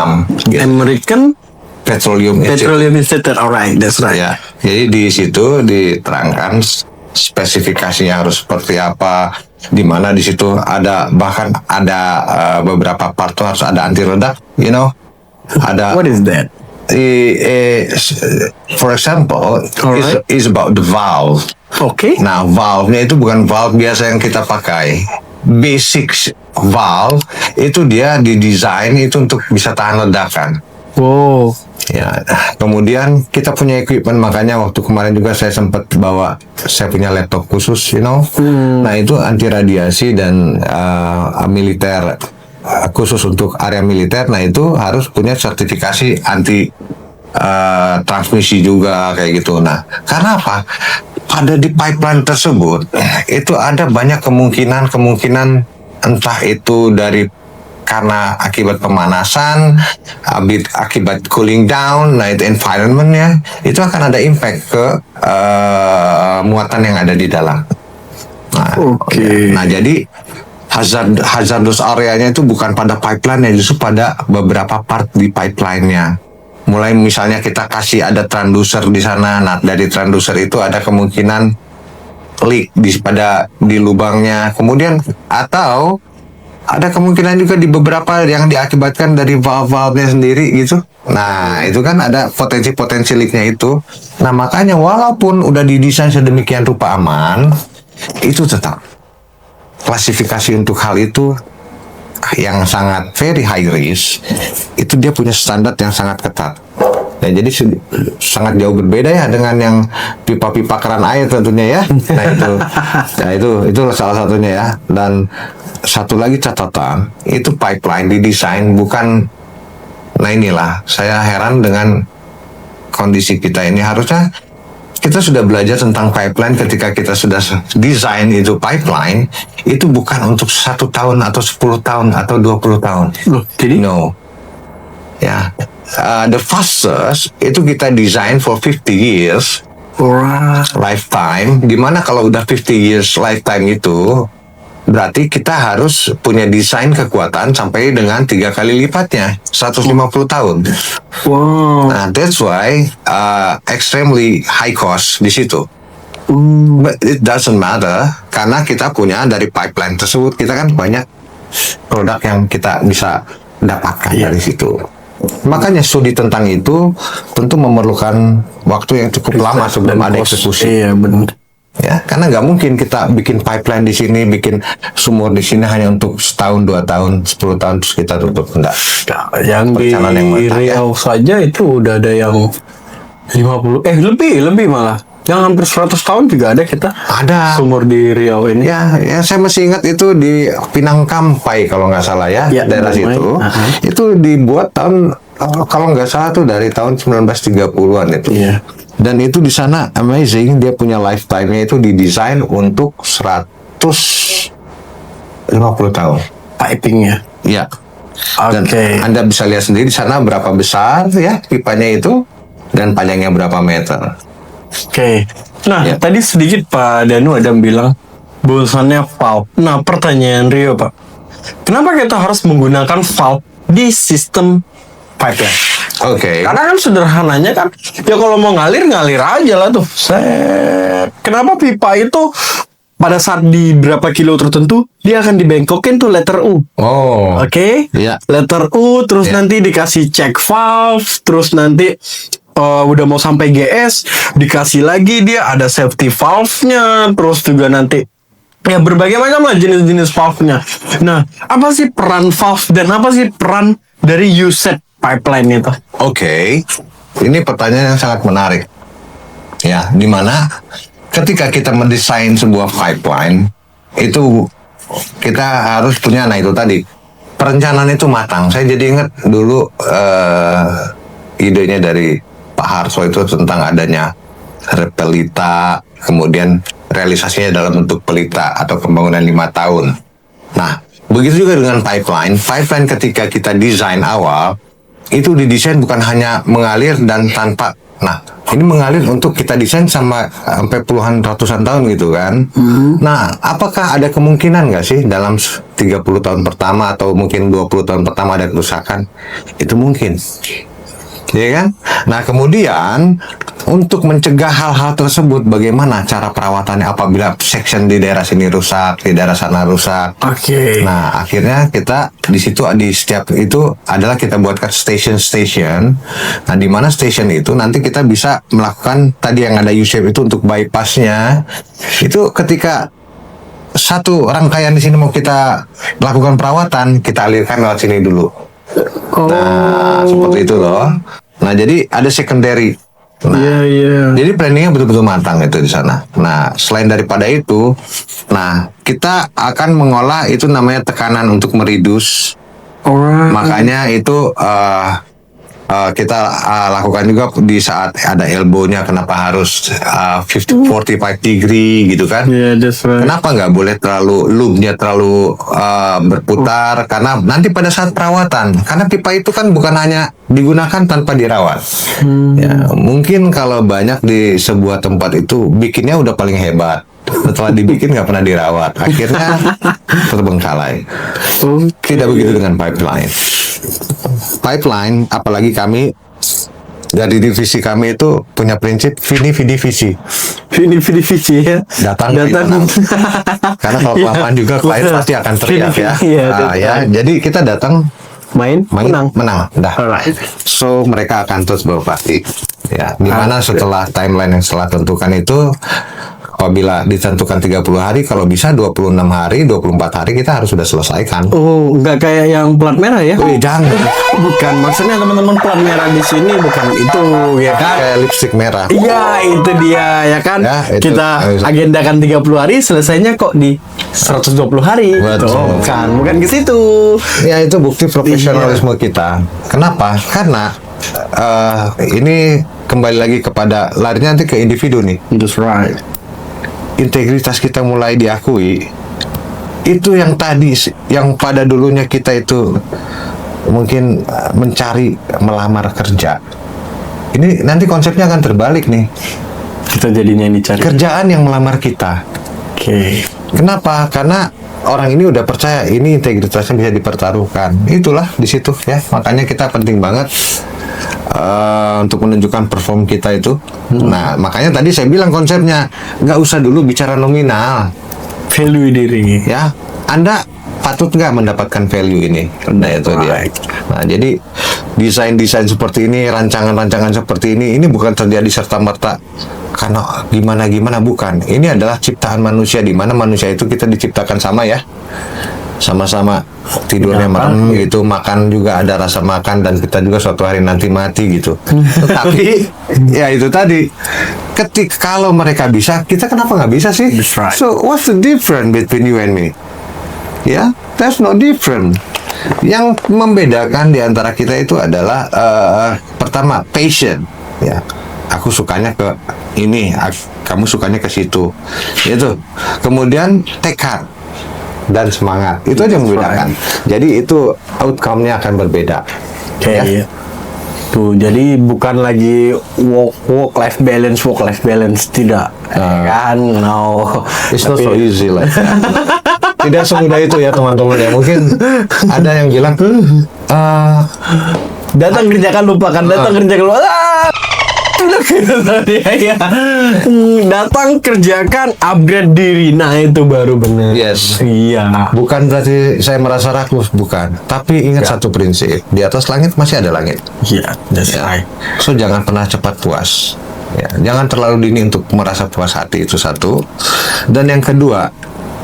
gitu. American Petroleum Institute. Petroleum Institute, alright, that's right. Ya, jadi di situ diterangkan spesifikasinya harus seperti apa, di mana di situ ada, bahkan ada beberapa part tuh harus ada anti ledak, you know, ada. What is that? For example, Alright. is about the valve. Oke. Nah, valve-nya itu bukan valve biasa yang kita pakai. Basic valve itu dia didesain itu untuk bisa tahan ledakan. Wow. Ya, kemudian kita punya equipment, makanya waktu kemarin juga saya sempat bawa, saya punya laptop khusus, you know. Nah, itu anti radiasi dan militer, khusus untuk area militer. Nah, itu harus punya sertifikasi anti transmisi juga kayak gitu. Nah, karena apa? Pada di pipeline tersebut itu ada banyak kemungkinan entah itu dari karena akibat pemanasan, akibat cooling down, nah itu environmentnya itu akan ada impact ke muatan yang ada di dalam. Nah, Oke. nah jadi hazardous areanya itu bukan pada pipeline, ya justru pada beberapa part di pipeline-nya. Mulai misalnya kita kasih ada transducer di sana, nah dari transducer itu ada kemungkinan leak di lubangnya, kemudian atau ada kemungkinan juga di beberapa yang diakibatkan dari valve-valve-nya sendiri gitu. Nah, itu kan ada potensi-potensi leaknya itu. Nah, makanya walaupun udah didesain sedemikian rupa aman, itu tetap klasifikasi untuk hal itu yang sangat very high risk, itu dia punya standar yang sangat ketat. Nah, jadi sangat jauh berbeda ya dengan yang pipa-pipa keran air tentunya ya. Nah itu salah satunya ya. Dan satu lagi catatan, itu pipeline didesain bukan. Nah inilah saya heran dengan kondisi kita ini. Harusnya kita sudah belajar tentang pipeline ketika kita sudah desain itu pipeline, itu bukan untuk 1 tahun atau 10 tahun atau 20 tahun. Loh, jadi? No. Ya, the fastest itu kita desain for 50 years lifetime. Dimana kalau udah 50 years lifetime itu, berarti kita harus punya desain kekuatan sampai dengan 3 kali lipatnya, 150 tahun. Wow. Nah, that's why extremely high cost di situ. But it doesn't matter karena kita punya dari pipeline tersebut, kita kan banyak produk yang kita bisa dapatkan dari situ. Makanya studi tentang itu tentu memerlukan waktu yang cukup lama sebelum ada eksekusi. Iya, benar. Ya, karena nggak mungkin kita bikin pipeline di sini, bikin sumur di sini hanya untuk setahun, 2 tahun, 10 tahun terus kita tutup. Enggak. Yang di Perencanaan yang matang, Riau saja itu udah ada yang 50, lebih malah. Yang hampir 100 tahun juga ada kita. Ada. Sumur di Riau ini. Ya, yang saya masih ingat itu di Pinang Kampai kalau nggak salah ya, Ya, daerah Pinang situ. Kampai. Itu dibuat tahun kalau nggak salah tuh dari tahun 1930-an itu. Iya. Dan itu di sana amazing, dia punya lifetime-nya itu didesain untuk 150 tahun. Pipingnya. Ya. Dan Oke. Anda bisa lihat sendiri di sana berapa besar ya pipanya itu dan panjangnya berapa meter. Oke. Nah, Ya. tadi sedikit Pak Danu ada bilang bahwasannya valve. Nah, pertanyaan Rio, Pak. Kenapa kita harus menggunakan valve di sistem pipeline? Oke. Karena kan sederhananya kan, ya kalau mau ngalir aja lah tuh. Set. Kenapa pipa itu pada saat di berapa kilo tertentu dia akan dibengkokin tuh letter U. Oh. Oke, Iya. letter U, terus Iya. nanti dikasih check valve, terus nanti udah mau sampai GS, dikasih lagi dia ada safety valve-nya, terus juga nanti ya berbagai macam lah jenis-jenis valve-nya. Nah, apa sih peran valve dan apa sih peran dari U-set pipeline itu? Oke. Ini pertanyaan yang sangat menarik. Ya, dimana ketika kita mendesain sebuah pipeline itu kita harus punya, nah itu tadi perencanaan itu matang. Saya jadi ingat dulu idenya dari Pak Harso itu tentang adanya repelita, kemudian realisasinya dalam bentuk pelita atau pembangunan 5 tahun. Nah, begitu juga dengan pipeline. Pipeline ketika kita desain awal itu didesain bukan hanya mengalir dan tanpa. Nah, ini mengalir untuk kita desain sama sampai puluhan ratusan tahun gitu kan. Nah, apakah ada kemungkinan nggak sih dalam 30 tahun pertama atau mungkin 20 tahun pertama ada kerusakan? Itu mungkin. Ya kan? Nah, kemudian untuk mencegah hal-hal tersebut, bagaimana cara perawatannya apabila section di daerah sini rusak, di daerah sana rusak? Oke. Nah, akhirnya kita di situ di setiap itu adalah kita buatkan station. Nah, di mana station itu nanti kita bisa melakukan tadi yang ada U-shape itu untuk bypassnya. Itu ketika satu rangkaian di sini mau kita lakukan perawatan, kita alirkan lewat sini dulu. Nah, seperti itu loh. Nah, jadi ada secondary. Nah, Iya. jadi planningnya betul-betul matang itu di sana. Nah, selain daripada itu, nah kita akan mengolah itu namanya tekanan untuk meridus. Alright. Makanya itu kita lakukan juga di saat ada elbow-nya. Kenapa harus 45 degree gitu kan? Yeah, that's right. Kenapa nggak boleh terlalu loop-nya terlalu berputar? Karena nanti pada saat perawatan, karena pipa itu kan bukan hanya digunakan tanpa dirawat. Ya, mungkin kalau banyak di sebuah tempat itu bikinnya udah paling hebat. Setelah dibikin nggak pernah dirawat, akhirnya terbengkalai. Tidak begitu dengan pipeline. Pipeline, apalagi kami dari divisi kami itu punya prinsip vini vidi vici. Vini ya. Datang. Karena kalau kelamaan juga klien pasti akan teriak ya. Iya, Nah, ya, jadi kita datang main menang. Dah. Alright. So mereka akan terus beroperasi. Ya, dimana setelah timeline yang setelah tentukan itu, apabila ditentukan 30 hari, kalau bisa 26 hari, 24 hari kita harus sudah selesaikan. Oh, nggak kayak yang plat merah ya? Wih, jangan. Bukan, maksudnya teman-teman plat merah di sini bukan itu ya kan? Kayak lipstick merah. Iya, itu dia ya kan. Ya, itu. Kita agendakan 30 hari, selesainya kok di 120 hari. Betul. Tuh, bukan ke situ. Ya, itu bukti profesionalisme kita. Kenapa? Karena ini kembali lagi kepada larinya nanti ke individu nih. That's right. Integritas kita mulai diakui. Itu yang tadi, yang pada dulunya kita itu mungkin mencari melamar kerja. Ini nanti konsepnya akan terbalik nih. Kita jadinya yang dicari. Kerjaan yang melamar kita. Oke. Kenapa? Karena orang ini udah percaya ini integritasnya bisa dipertaruhkan. Itulah di situ ya. Makanya kita penting banget untuk menunjukkan perform kita itu. Nah, makanya tadi saya bilang konsepnya nggak usah dulu bicara nominal. Value diri. Ya, Anda patut nggak mendapatkan value ini? Nah, itu dia. Nah, jadi desain-desain seperti ini, rancangan-rancangan seperti ini bukan terjadi serta-merta karena gimana-gimana, bukan. Ini adalah ciptaan manusia, di mana manusia itu kita diciptakan sama ya. Sama-sama tidurnya merem gitu, makan juga ada rasa makan, dan kita juga suatu hari nanti mati gitu. Tetapi ya itu tadi, kalau mereka bisa, kita kenapa nggak bisa sih? That's right. So what's the difference between you and me? Ya, there's no different. Yang membedakan di antara kita itu adalah pertama passion. Ya, aku sukanya ke ini, kamu sukanya ke situ. Itu. Kemudian tekad dan semangat, itu aja yang membedakan. Jadi itu outcome-nya akan berbeda. Oke. Ya. Tuh, jadi bukan lagi work life balance, tidak. Kan, no. It's not so easy lah. Tidak semudah itu ya teman-teman ya. Mungkin ada yang bilang datang kerjakan lupakan, datang kerjakan lupakan. Ya. Datang kerjakan, upgrade diri. Nah, itu baru benar. Yes. Iya. Bukan berarti saya merasa rakus, bukan. Tapi ingat satu prinsip, di atas langit masih ada langit. Iya, that's Ya. right. So jangan pernah cepat puas. Ya, jangan terlalu dini untuk merasa puas hati, itu satu. Dan yang kedua,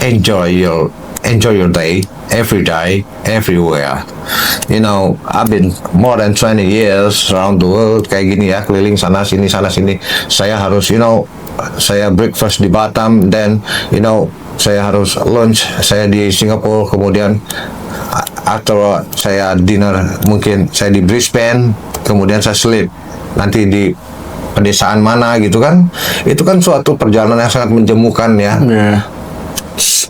enjoy your day, every day, everywhere. You know, I've been more than 20 years around the world kayak gini ya, keliling sana sini. Saya harus, saya breakfast di Batam, then, saya harus lunch, saya di Singapura, kemudian after saya dinner, mungkin saya di Brisbane, kemudian saya sleep nanti di pedesaan mana gitu kan. Itu kan suatu perjalanan yang sangat menjemukan ya. Yeah.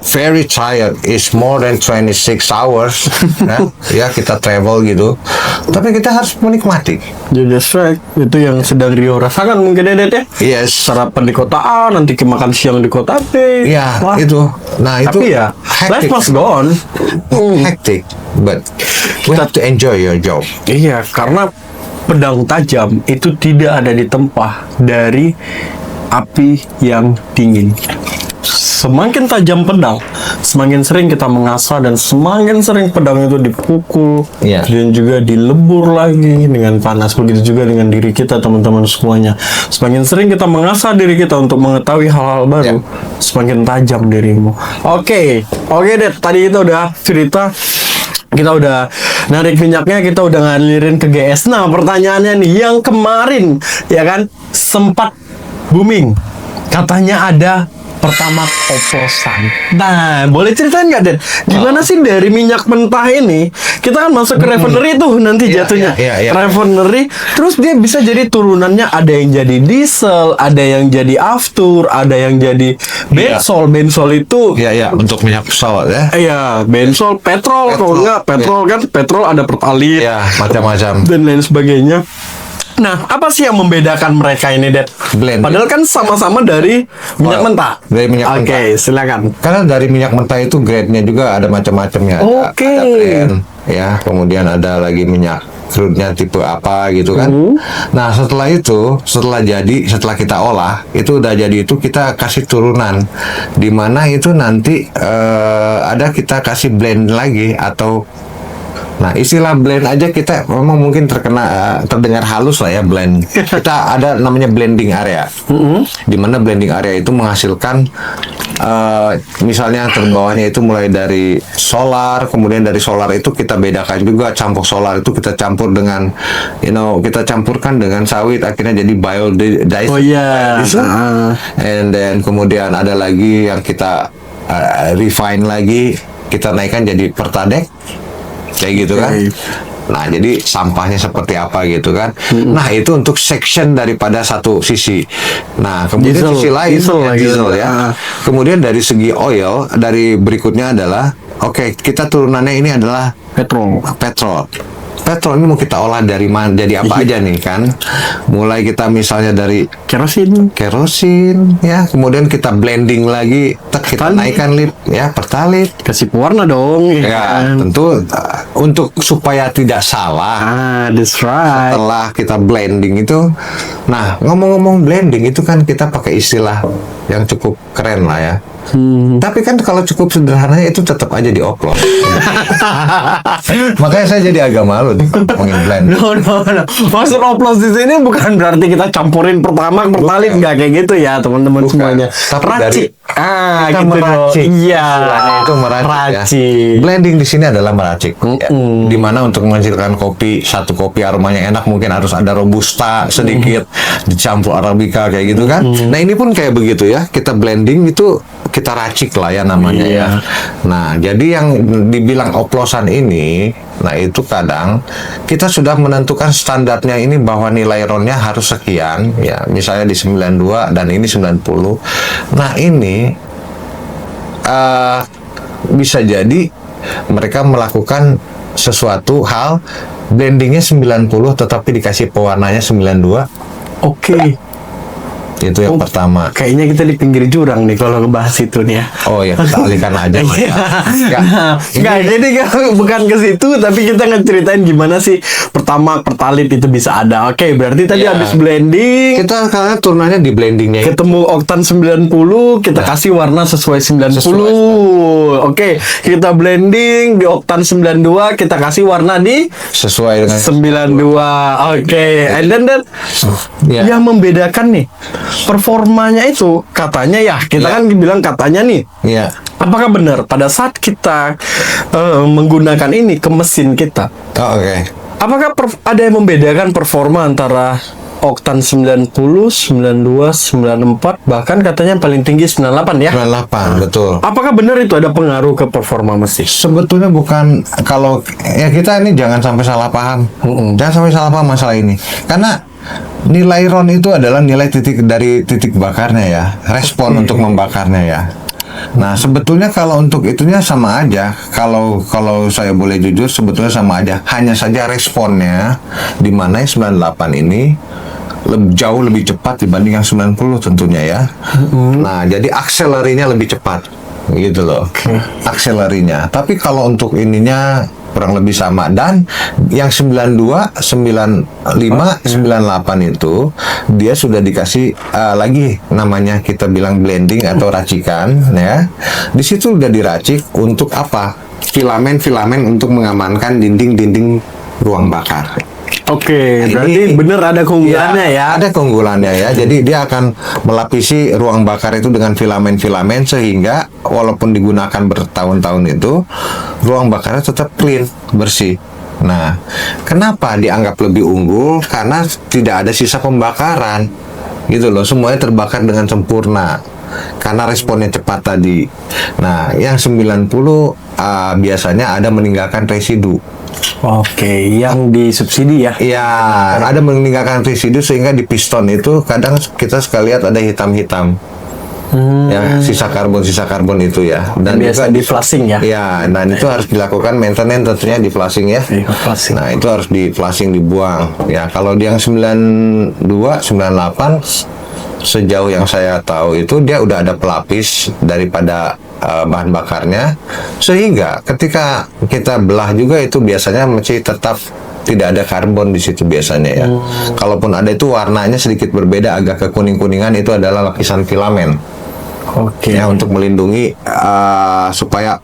Very tired, is more than 26 hours. Ya, kita travel gitu. Tapi kita harus menikmati. That's right. Itu yang sedang Rio rasakan mungkin ya, Det, ya. Yes. Sarapan di kota A, nanti makan siang di kota B. Ya, Wah. itu. Nah, itu Tapi ya, life must go on. hectic, but we have to enjoy your job. Iya, karena pedang tajam itu tidak ada di tempah dari api yang dingin. Semakin tajam pedang, semakin sering kita mengasah, dan semakin sering pedang itu dipukul, Iya. dan juga dilebur lagi dengan panas. Begitu juga dengan diri kita, teman-teman semuanya. Semakin sering kita mengasah diri kita untuk mengetahui hal-hal baru, semakin tajam dirimu. Oke, Det. Tadi kita udah cerita, kita udah narik minyaknya, kita udah ngalirin ke GS. Nah, pertanyaannya nih, yang kemarin ya kan sempat booming, katanya ada pertama oplosan. Nah, boleh ceritain nggak, Den? Gimana sih dari minyak mentah ini kita kan masuk ke refinery tuh nanti Iya, jatuhnya. iya. Refinery, terus dia bisa jadi turunannya, ada yang jadi diesel, ada yang jadi aftur, ada yang jadi bensol. Bensol itu Ya, untuk minyak pesawat ya. iya, bensol, petrol, kalau enggak petrol kan, petrol ada pertalit, Ya, macam-macam. dan lain sebagainya. Nah, apa sih yang membedakan mereka ini, Det? Blend. Padahal kan sama-sama dari minyak Oh, mentah. dari minyak mentah. Oke, silakan. Karena dari minyak mentah itu grade-nya juga ada macam-macamnya. Oke. Ada Brent, ya, kemudian ada lagi minyak crude-nya tipe apa gitu kan. Nah, setelah kita olah, itu udah jadi, itu kita kasih turunan di mana itu nanti ada kita kasih blend lagi atau, nah, istilah blend aja kita memang mungkin terdengar halus lah ya, blend. Kita ada namanya blending area. Di mana blending area itu menghasilkan misalnya terbawahnya itu mulai dari solar, kemudian dari solar itu kita bedakan juga, campur solar itu kita campur dengan kita campurkan dengan sawit, akhirnya jadi biodiesel. Oh iya. And then kemudian ada lagi yang kita refine lagi, kita naikkan jadi pertalite. Kayak gitu kan. Nah, jadi sampahnya seperti apa gitu kan. Nah, itu untuk section daripada satu sisi. Nah, kemudian sisi lain diesel ya. Kemudian dari segi oil, dari berikutnya adalah kita turunannya ini adalah petrol. Petrol ini mau kita olah dari mana, jadi apa aja nih kan. Mulai kita misalnya dari kerosin ya, kemudian kita blending lagi, kita naikkan pertalite, kasih pewarna dong ya. Tentu untuk supaya tidak salah, that's right, setelah kita blending itu. Nah, ngomong-ngomong blending itu kan kita pakai istilah yang cukup keren lah ya. Tapi kan kalau cukup sederhananya itu tetap aja dioplos. Makanya saya jadi agak malu ngomongin blend. No. Maksud oplos di sini bukan berarti kita campurin pertama pertalite, nggak kayak gitu ya teman-teman semuanya. Tapi racik. Kita Gitu meracik. Iya. Istilahnya itu meracik. Ya. Blending di sini adalah meracik. Ya. Dimana untuk menghasilkan satu kopi aromanya enak, mungkin harus ada robusta sedikit, dicampur arabica kayak gitu kan. Nah, ini pun kayak begitu ya. Kita blending itu kita racik lah ya namanya ya. Nah, jadi yang dibilang oplosan ini, nah itu kadang kita sudah menentukan standarnya ini bahwa nilai RON-nya harus sekian ya, misalnya di 92 dan ini 90. Nah, ini bisa jadi mereka melakukan sesuatu hal blendingnya 90 tetapi dikasih pewarnanya 92. Itu yang pertama. Kayaknya kita di pinggir jurang nih kalau ngebahas itu nih ya. Oh ya, kita alihkan aja. Nggak, jadi bukan ke situ, tapi kita ngeceritain gimana sih pertalite itu bisa ada. Berarti tadi habis blending, kita karena turunannya di blendingnya. Ketemu oktan 90, kita kasih warna sesuai 90. Kita blending di oktan 92, kita kasih warna di sesuai dengan 92. And then yang membedakan nih performanya itu katanya ya, kita kan bilang katanya nih. Iya. Apakah benar pada saat kita menggunakan ini ke mesin kita? Apakah ada yang membedakan performa antara oktan 90, 92, 94, bahkan katanya paling tinggi 98 ya? 98, betul. Apakah benar itu ada pengaruh ke performa mesin? Sebetulnya bukan, kalau ya kita ini jangan sampai salah paham. Jangan sampai salah paham masalah ini. Karena nilai RON itu adalah nilai dari titik bakarnya ya, respon untuk membakarnya ya. Nah, sebetulnya kalau untuk itunya sama aja. Kalau saya boleh jujur, sebetulnya sama aja. Hanya saja responnya di mana 98 ini jauh lebih cepat dibanding yang 90 tentunya ya. Nah, jadi akselerinya lebih cepat gitu loh. Akselerinya. Tapi kalau untuk ininya kurang lebih sama, dan yang 92, 95, 98 itu dia sudah dikasih lagi namanya kita bilang blending atau racikan ya. Di situ udah diracik untuk apa? Filamen-filamen untuk mengamankan dinding-dinding ruang bakar. Berarti benar ada keunggulannya ya. Ada keunggulannya ya. Jadi dia akan melapisi ruang bakar itu dengan filamen-filamen sehingga walaupun digunakan bertahun-tahun itu ruang bakarnya tetap clean, bersih. Nah, kenapa dianggap lebih unggul? Karena tidak ada sisa pembakaran. Gitu loh, semuanya terbakar dengan sempurna. Karena responnya cepat tadi. Nah, yang 90 biasanya ada meninggalkan residu. Yang disubsidi ya? Iya, ada meninggalkan residu sehingga di piston itu kadang kita suka lihat ada hitam-hitam. Ya, sisa karbon itu ya. Dan biasa juga di flushing ya? Iya, dan itu harus dilakukan maintenance tentunya di flushing ya. Nah, itu harus di flushing, dibuang. Ya, kalau yang 92, 98 sejauh yang saya tahu itu dia udah ada pelapis daripada bahan bakarnya, sehingga ketika kita belah juga itu biasanya masih tetap tidak ada karbon di situ biasanya ya. Kalaupun ada itu warnanya sedikit berbeda, agak ke kuning-kuningan, itu adalah lapisan filamen. Oke. Ya, untuk melindungi supaya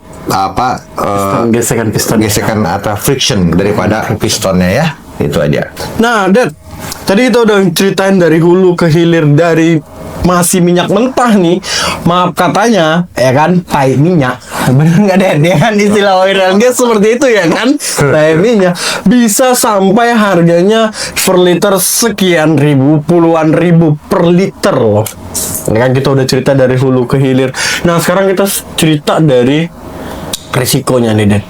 gesekan atau friction daripada pistonnya ya. Itu aja. Nah, Dad, tadi kita udah ceritain dari hulu ke hilir, dari masih minyak mentah nih, maaf katanya, ya kan, tai minyak. Bener nggak, Dad? Ya kan, istilah oil and gas seperti itu ya kan, tai minyak bisa sampai harganya per liter sekian ribu, puluhan ribu per liter loh. Ini kan kita udah cerita dari hulu ke hilir. Nah, sekarang kita cerita dari risikonya nih, Dad.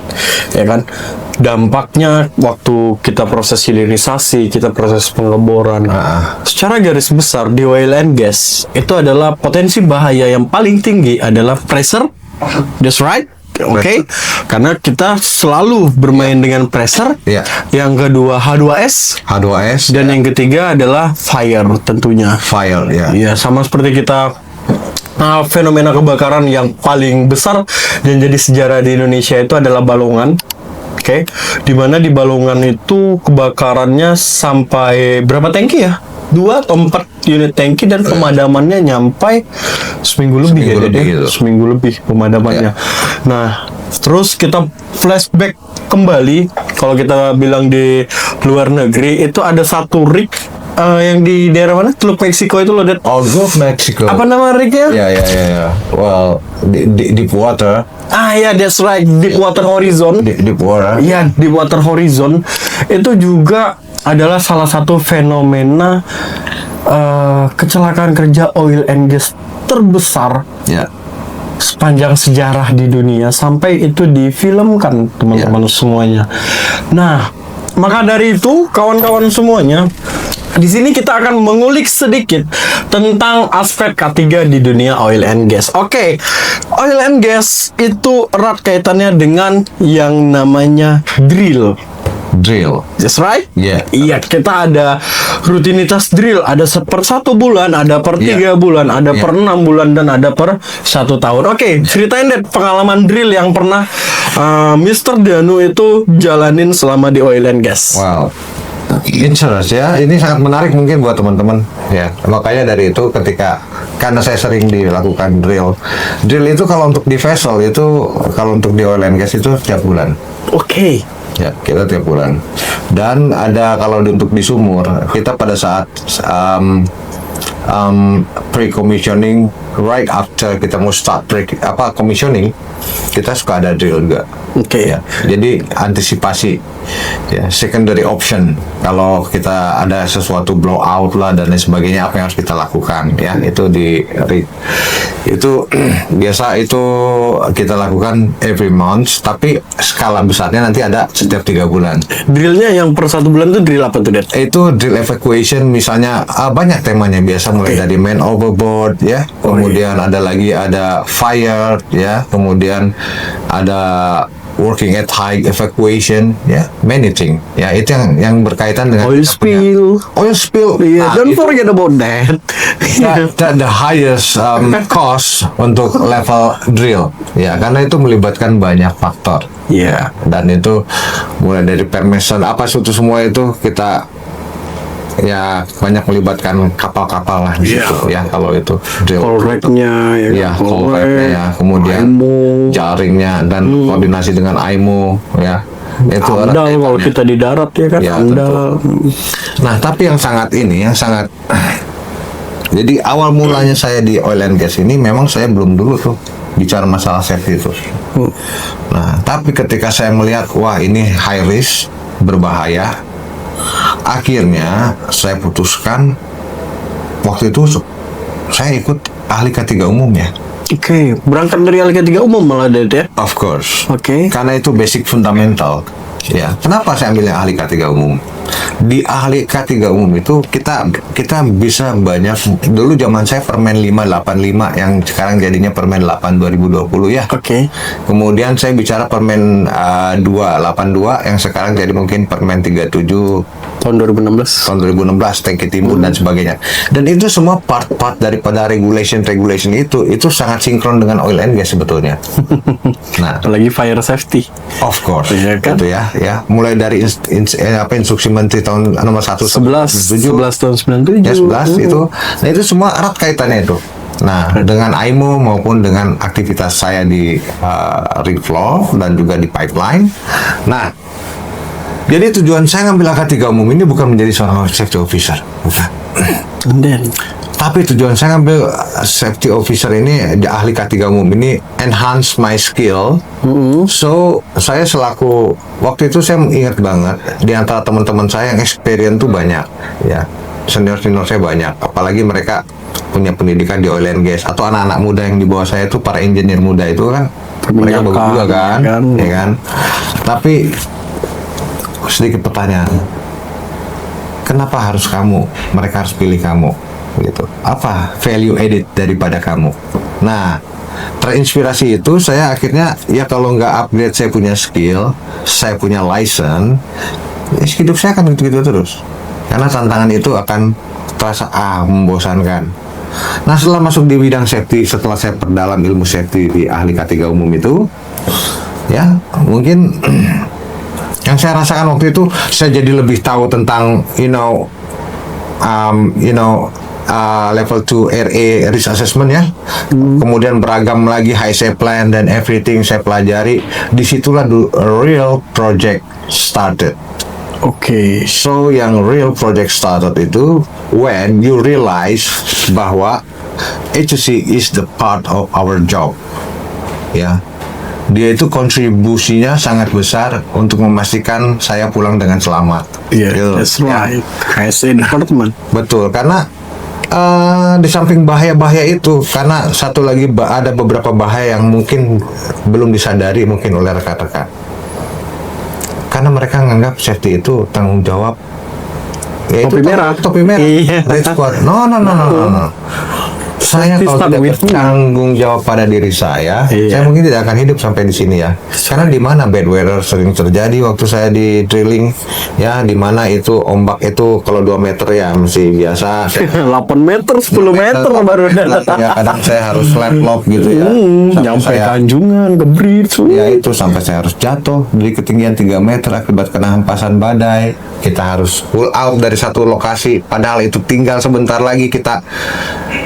Ya kan, dampaknya waktu kita proses hilirisasi, kita proses pengeboran. Secara garis besar di oil and gas itu adalah potensi bahaya yang paling tinggi adalah pressure. That's right. Oke, karena kita selalu bermain dengan pressure. Iya. Yang kedua H2S. H2S Dan yang ketiga adalah fire tentunya. fire ya. Iya, sama seperti kita fenomena kebakaran yang paling besar dan jadi sejarah di Indonesia itu adalah Balongan. Oke, dimana di Balongan itu kebakarannya sampai berapa tangki ya? 2 atau 4 unit tangki dan pemadamannya nyampai seminggu lebih Seminggu ya, lebih Dede? gitu. Seminggu lebih pemadamannya. Nah, terus kita flashback kembali, kalau kita bilang di luar negeri itu ada satu rig yang di daerah mana? Teluk Meksiko itu loh, Dad. Oh, Gulf Mexico. Apa nama rignya? Ya. Well, deep water. Ya, that's right, Deepwater Horizon. Deep water. Iya, Deepwater Horizon itu juga adalah salah satu fenomena kecelakaan kerja oil and gas terbesar Ya. sepanjang sejarah di dunia, sampai itu difilmkan teman-teman semuanya. Nah, maka dari itu kawan-kawan semuanya, di sini kita akan mengulik sedikit tentang aspek K3 di dunia oil and gas. Oke, oil and gas itu erat kaitannya dengan yang namanya drill. Drill. That's right? Yeah. Iya, kita ada rutinitas drill. Ada per 1 bulan, ada per 3 bulan, ada per 6 bulan, dan ada per 1 tahun. Oke, ceritain deh pengalaman drill yang pernah Mr. Danu itu jalanin selama di oil and gas. Wow. Interest ya, ini sangat menarik mungkin buat teman-teman ya. Makanya dari itu karena saya sering dilakukan drill itu kalau untuk di vessel itu, kalau untuk di oil and gas itu setiap bulan. Oke. Ya, kita tiap bulan. Dan ada kalau untuk di sumur, kita pada saat pre-commissioning, right after kita mau start commissioning, kita suka ada drill juga. Oke. Ya, jadi antisipasi ya, secondary option kalau kita ada sesuatu blowout lah dan lain sebagainya, apa yang harus kita lakukan ya, itu itu biasa itu kita lakukan every month, tapi skala besarnya nanti ada setiap 3 bulan. Drillnya yang per 1 bulan itu drill apa tuh, Dad? Itu drill evacuation misalnya, banyak temanya, biasa mulai dari man overboard ya, kemudian ada fire ya, kemudian ada working at high evacuation ya, many thing ya, itu yang berkaitan dengan Oil spill. Iya, don't forget about that. the highest cost untuk level drill ya, karena itu melibatkan banyak faktor. Iya. Dan itu mulai dari permission itu semua itu kita ya banyak melibatkan kapal-kapal lah di situ ya, kalau itu drill. Call rate-nya Ya, call rate-nya ya, kemudian IMO, jaringnya dan koordinasi dengan IMO ya. Itu AMDAL kalau kita di darat ya kan, Ya, AMDAL. Nah, tapi yang sangat jadi awal mulanya saya di oil and gas ini, memang saya belum dulu tuh bicara masalah safety itu. Nah, tapi ketika saya melihat, wah ini high risk, berbahaya, akhirnya saya putuskan, waktu itu saya ikut ahli K3 umum ya. Oke, berangkat dari ahli K3 umum malah, Dad ya? Of course. Oke. Karena itu basic fundamental. Ya, kenapa saya ambil ahli K3 umum? Di ahli K3 umum itu kita bisa banyak. Dulu zaman saya Permen 585 yang sekarang jadinya Permen 8 2020 ya. Oke. Kemudian saya bicara Permen 282 yang sekarang jadi mungkin Permen 37 tahun 2016. tahun 2016 tangki timbun dan sebagainya. Dan itu semua part-part daripada regulation itu sangat sinkron dengan oil and gas sebetulnya. Nah, Apalagi fire safety. of course, Iya kan? itu ya. Mulai dari instruksi menteri tahun nomor 1 11 tahun 97. ya 11 itu. Nah, itu semua erat kaitannya itu. Nah, dengan IMO maupun dengan aktivitas saya di rig floor dan juga di pipeline. Nah, jadi tujuan saya ngambil AK3 umum ini bukan menjadi seorang safety officer, bukan. And then, Tapi tujuan saya ngambil safety officer ini, ahli K3 umum ini, enhance my skill. So, saya selaku, waktu itu saya ingat banget, di antara teman-teman saya yang experience tuh banyak, ya. Senior-senior saya banyak, apalagi mereka punya pendidikan di oil and gas, atau anak-anak muda yang di bawah saya itu, para engineer muda itu kan, mereka bagus juga kan, ya kan. Tapi, sedikit pertanyaan, kenapa harus kamu? Mereka harus pilih kamu, gitu. Apa value added daripada kamu? Nah, terinspirasi itu saya akhirnya ya kalau nggak upgrade saya punya skill, saya punya license, ya hidup saya akan gitu-gitu terus. Karena tantangan itu akan terasa membosankan. Nah, setelah masuk di bidang safety, setelah saya perdalam ilmu safety di ahli K3 umum itu, ya mungkin yang saya rasakan waktu itu, saya jadi lebih tahu tentang level 2 RA risk assessment ya. Kemudian beragam lagi HSE plan dan everything saya pelajari. Disitulah real project started. Oke. So yang real project started itu when you realize bahwa HSE is the part of our job. Ya. Dia itu kontribusinya sangat besar untuk memastikan saya pulang dengan selamat. Iya, Gitu. that's right. HSE department. Betul, karena di samping bahaya-bahaya itu, karena satu lagi ada beberapa bahaya yang mungkin belum disadari mungkin oleh rekan-rekan. Karena mereka menganggap safety itu tanggung jawab Topi merah. Topi merah. Iya. Red squad. No. Saya Safety kalau start tidak with me. bertanggung jawab pada diri saya mungkin tidak akan hidup sampai di sini ya. Karena di mana bad weather sering terjadi waktu saya di drilling, ya di mana itu ombak itu kalau 2 meter ya masih biasa. 8 meter, 10 meter baru datang. Ya kadang saya harus flat lock gitu ya. Sampai Nyampe saya, Tanjungan, gebrit. ya itu sampai saya harus jatuh dari ketinggian 3 meter akibat kena hempasan badai. Kita harus pull out dari satu lokasi, padahal itu tinggal sebentar lagi kita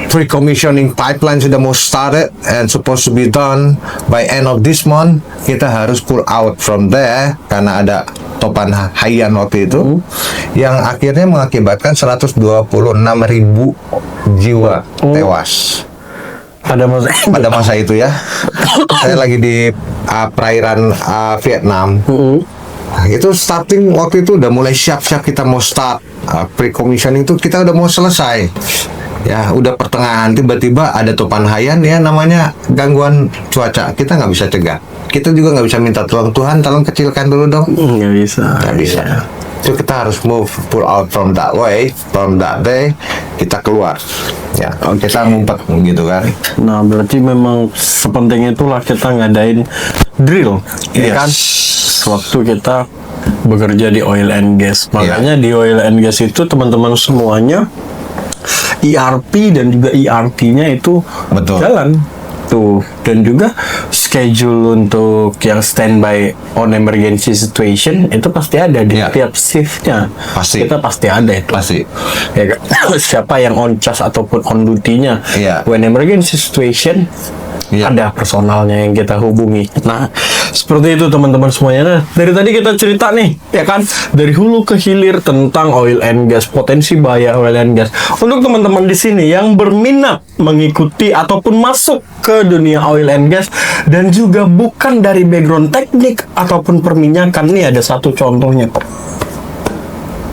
pre-commissioning pipeline sudah mau started and supposed to be done by end of this month. Kita harus pull out from there karena ada topan Haiyan waktu itu yang akhirnya mengakibatkan 126.000 jiwa tewas pada masa itu ya. Saya lagi di perairan Vietnam. Nah, itu starting waktu itu udah mulai siap-siap kita mau start pre-commissioning itu kita udah mau selesai. Ya, udah pertengahan tiba-tiba ada topan Haiyan ya, namanya gangguan cuaca. Kita nggak bisa cegah. Kita juga nggak bisa minta tolong Tuhan, tolong kecilkan dulu dong. Nggak bisa. Nggak bisa. Itu kita harus pull out from that way, from that day, kita keluar. Ya, kita ngumpet gitu kan. Nah, berarti memang sepenting itulah kita ngadain drill, ya kan? Sewaktu kita bekerja di oil and gas. Makanya di oil and gas itu teman-teman semuanya ERP dan juga ERT-nya itu Betul. jalan tuh, dan juga schedule untuk yang standby on emergency situation itu pasti ada di Iya. tiap shiftnya. Pasti. Kita pasti ada itu. Pasti. Ya kan? Siapa yang on charge ataupun on duty-nya Iya. when emergency situation, Iya. ada personalnya yang kita hubungi. Nah, seperti itu teman-teman semuanya. Nah, dari tadi kita cerita nih, ya kan, dari hulu ke hilir tentang oil and gas, potensi bahaya oil and gas. Untuk teman-teman di sini yang berminat mengikuti ataupun masuk ke dunia oil and gas dan juga bukan dari background teknik ataupun perminyakan, nih ada satu contohnya,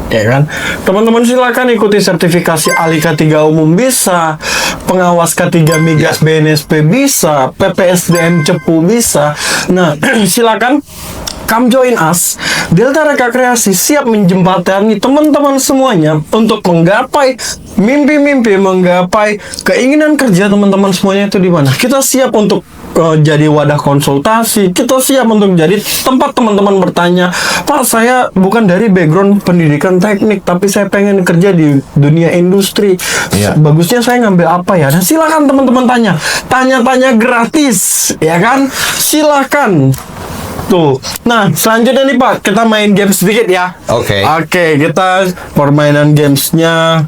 ya kan, teman-teman silakan ikuti sertifikasi ahli K3 umum bisa, pengawas K3 migas BNSP bisa, PPSDM Cepu bisa. Nah, silakan come join us. Delta Reka Kreasi siap menjembatani teman-teman semuanya untuk menggapai mimpi-mimpi, menggapai keinginan kerja teman-teman semuanya itu di mana. Kita siap untuk jadi wadah konsultasi. Kita siap untuk jadi tempat teman-teman bertanya, Pak, saya bukan dari background pendidikan teknik, tapi saya pengen kerja di dunia industri. Iya. Bagusnya saya ngambil apa ya? Nah, silakan teman-teman tanya gratis, ya kan? Silakan. Tuh. Nah, selanjutnya nih Pak, kita main game sedikit ya. Oke. Oke, kita permainan gamesnya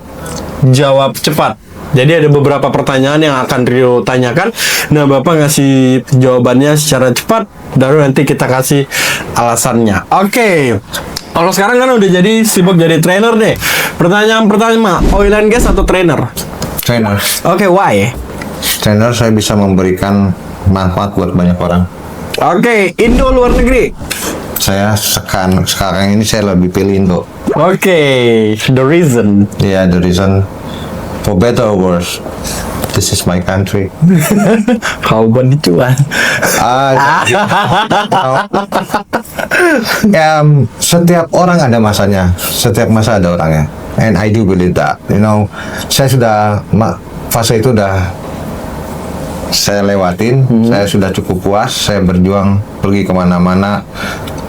jawab cepat. Jadi ada beberapa pertanyaan yang akan Rio tanyakan. Nah, Bapak ngasih jawabannya secara cepat, baru nanti kita kasih alasannya. Oke. Kalau sekarang kan udah jadi sibuk jadi trainer deh. Pertanyaan pertama, oil and gas atau trainer? Trainer. Oke, why? Trainer saya bisa memberikan manfaat buat banyak orang. Oke, Indo luar negeri. Saya sekarang ini saya lebih pilih Indo. Oke, the reason. Yeah, the reason, for better or worse, this is my country. Kau cuan. Setiap orang ada masanya, setiap masa ada orangnya, and I do believe that. You know, saya sudah fase itu udah saya lewatin. Saya sudah cukup puas. Saya berjuang pergi kemana-mana.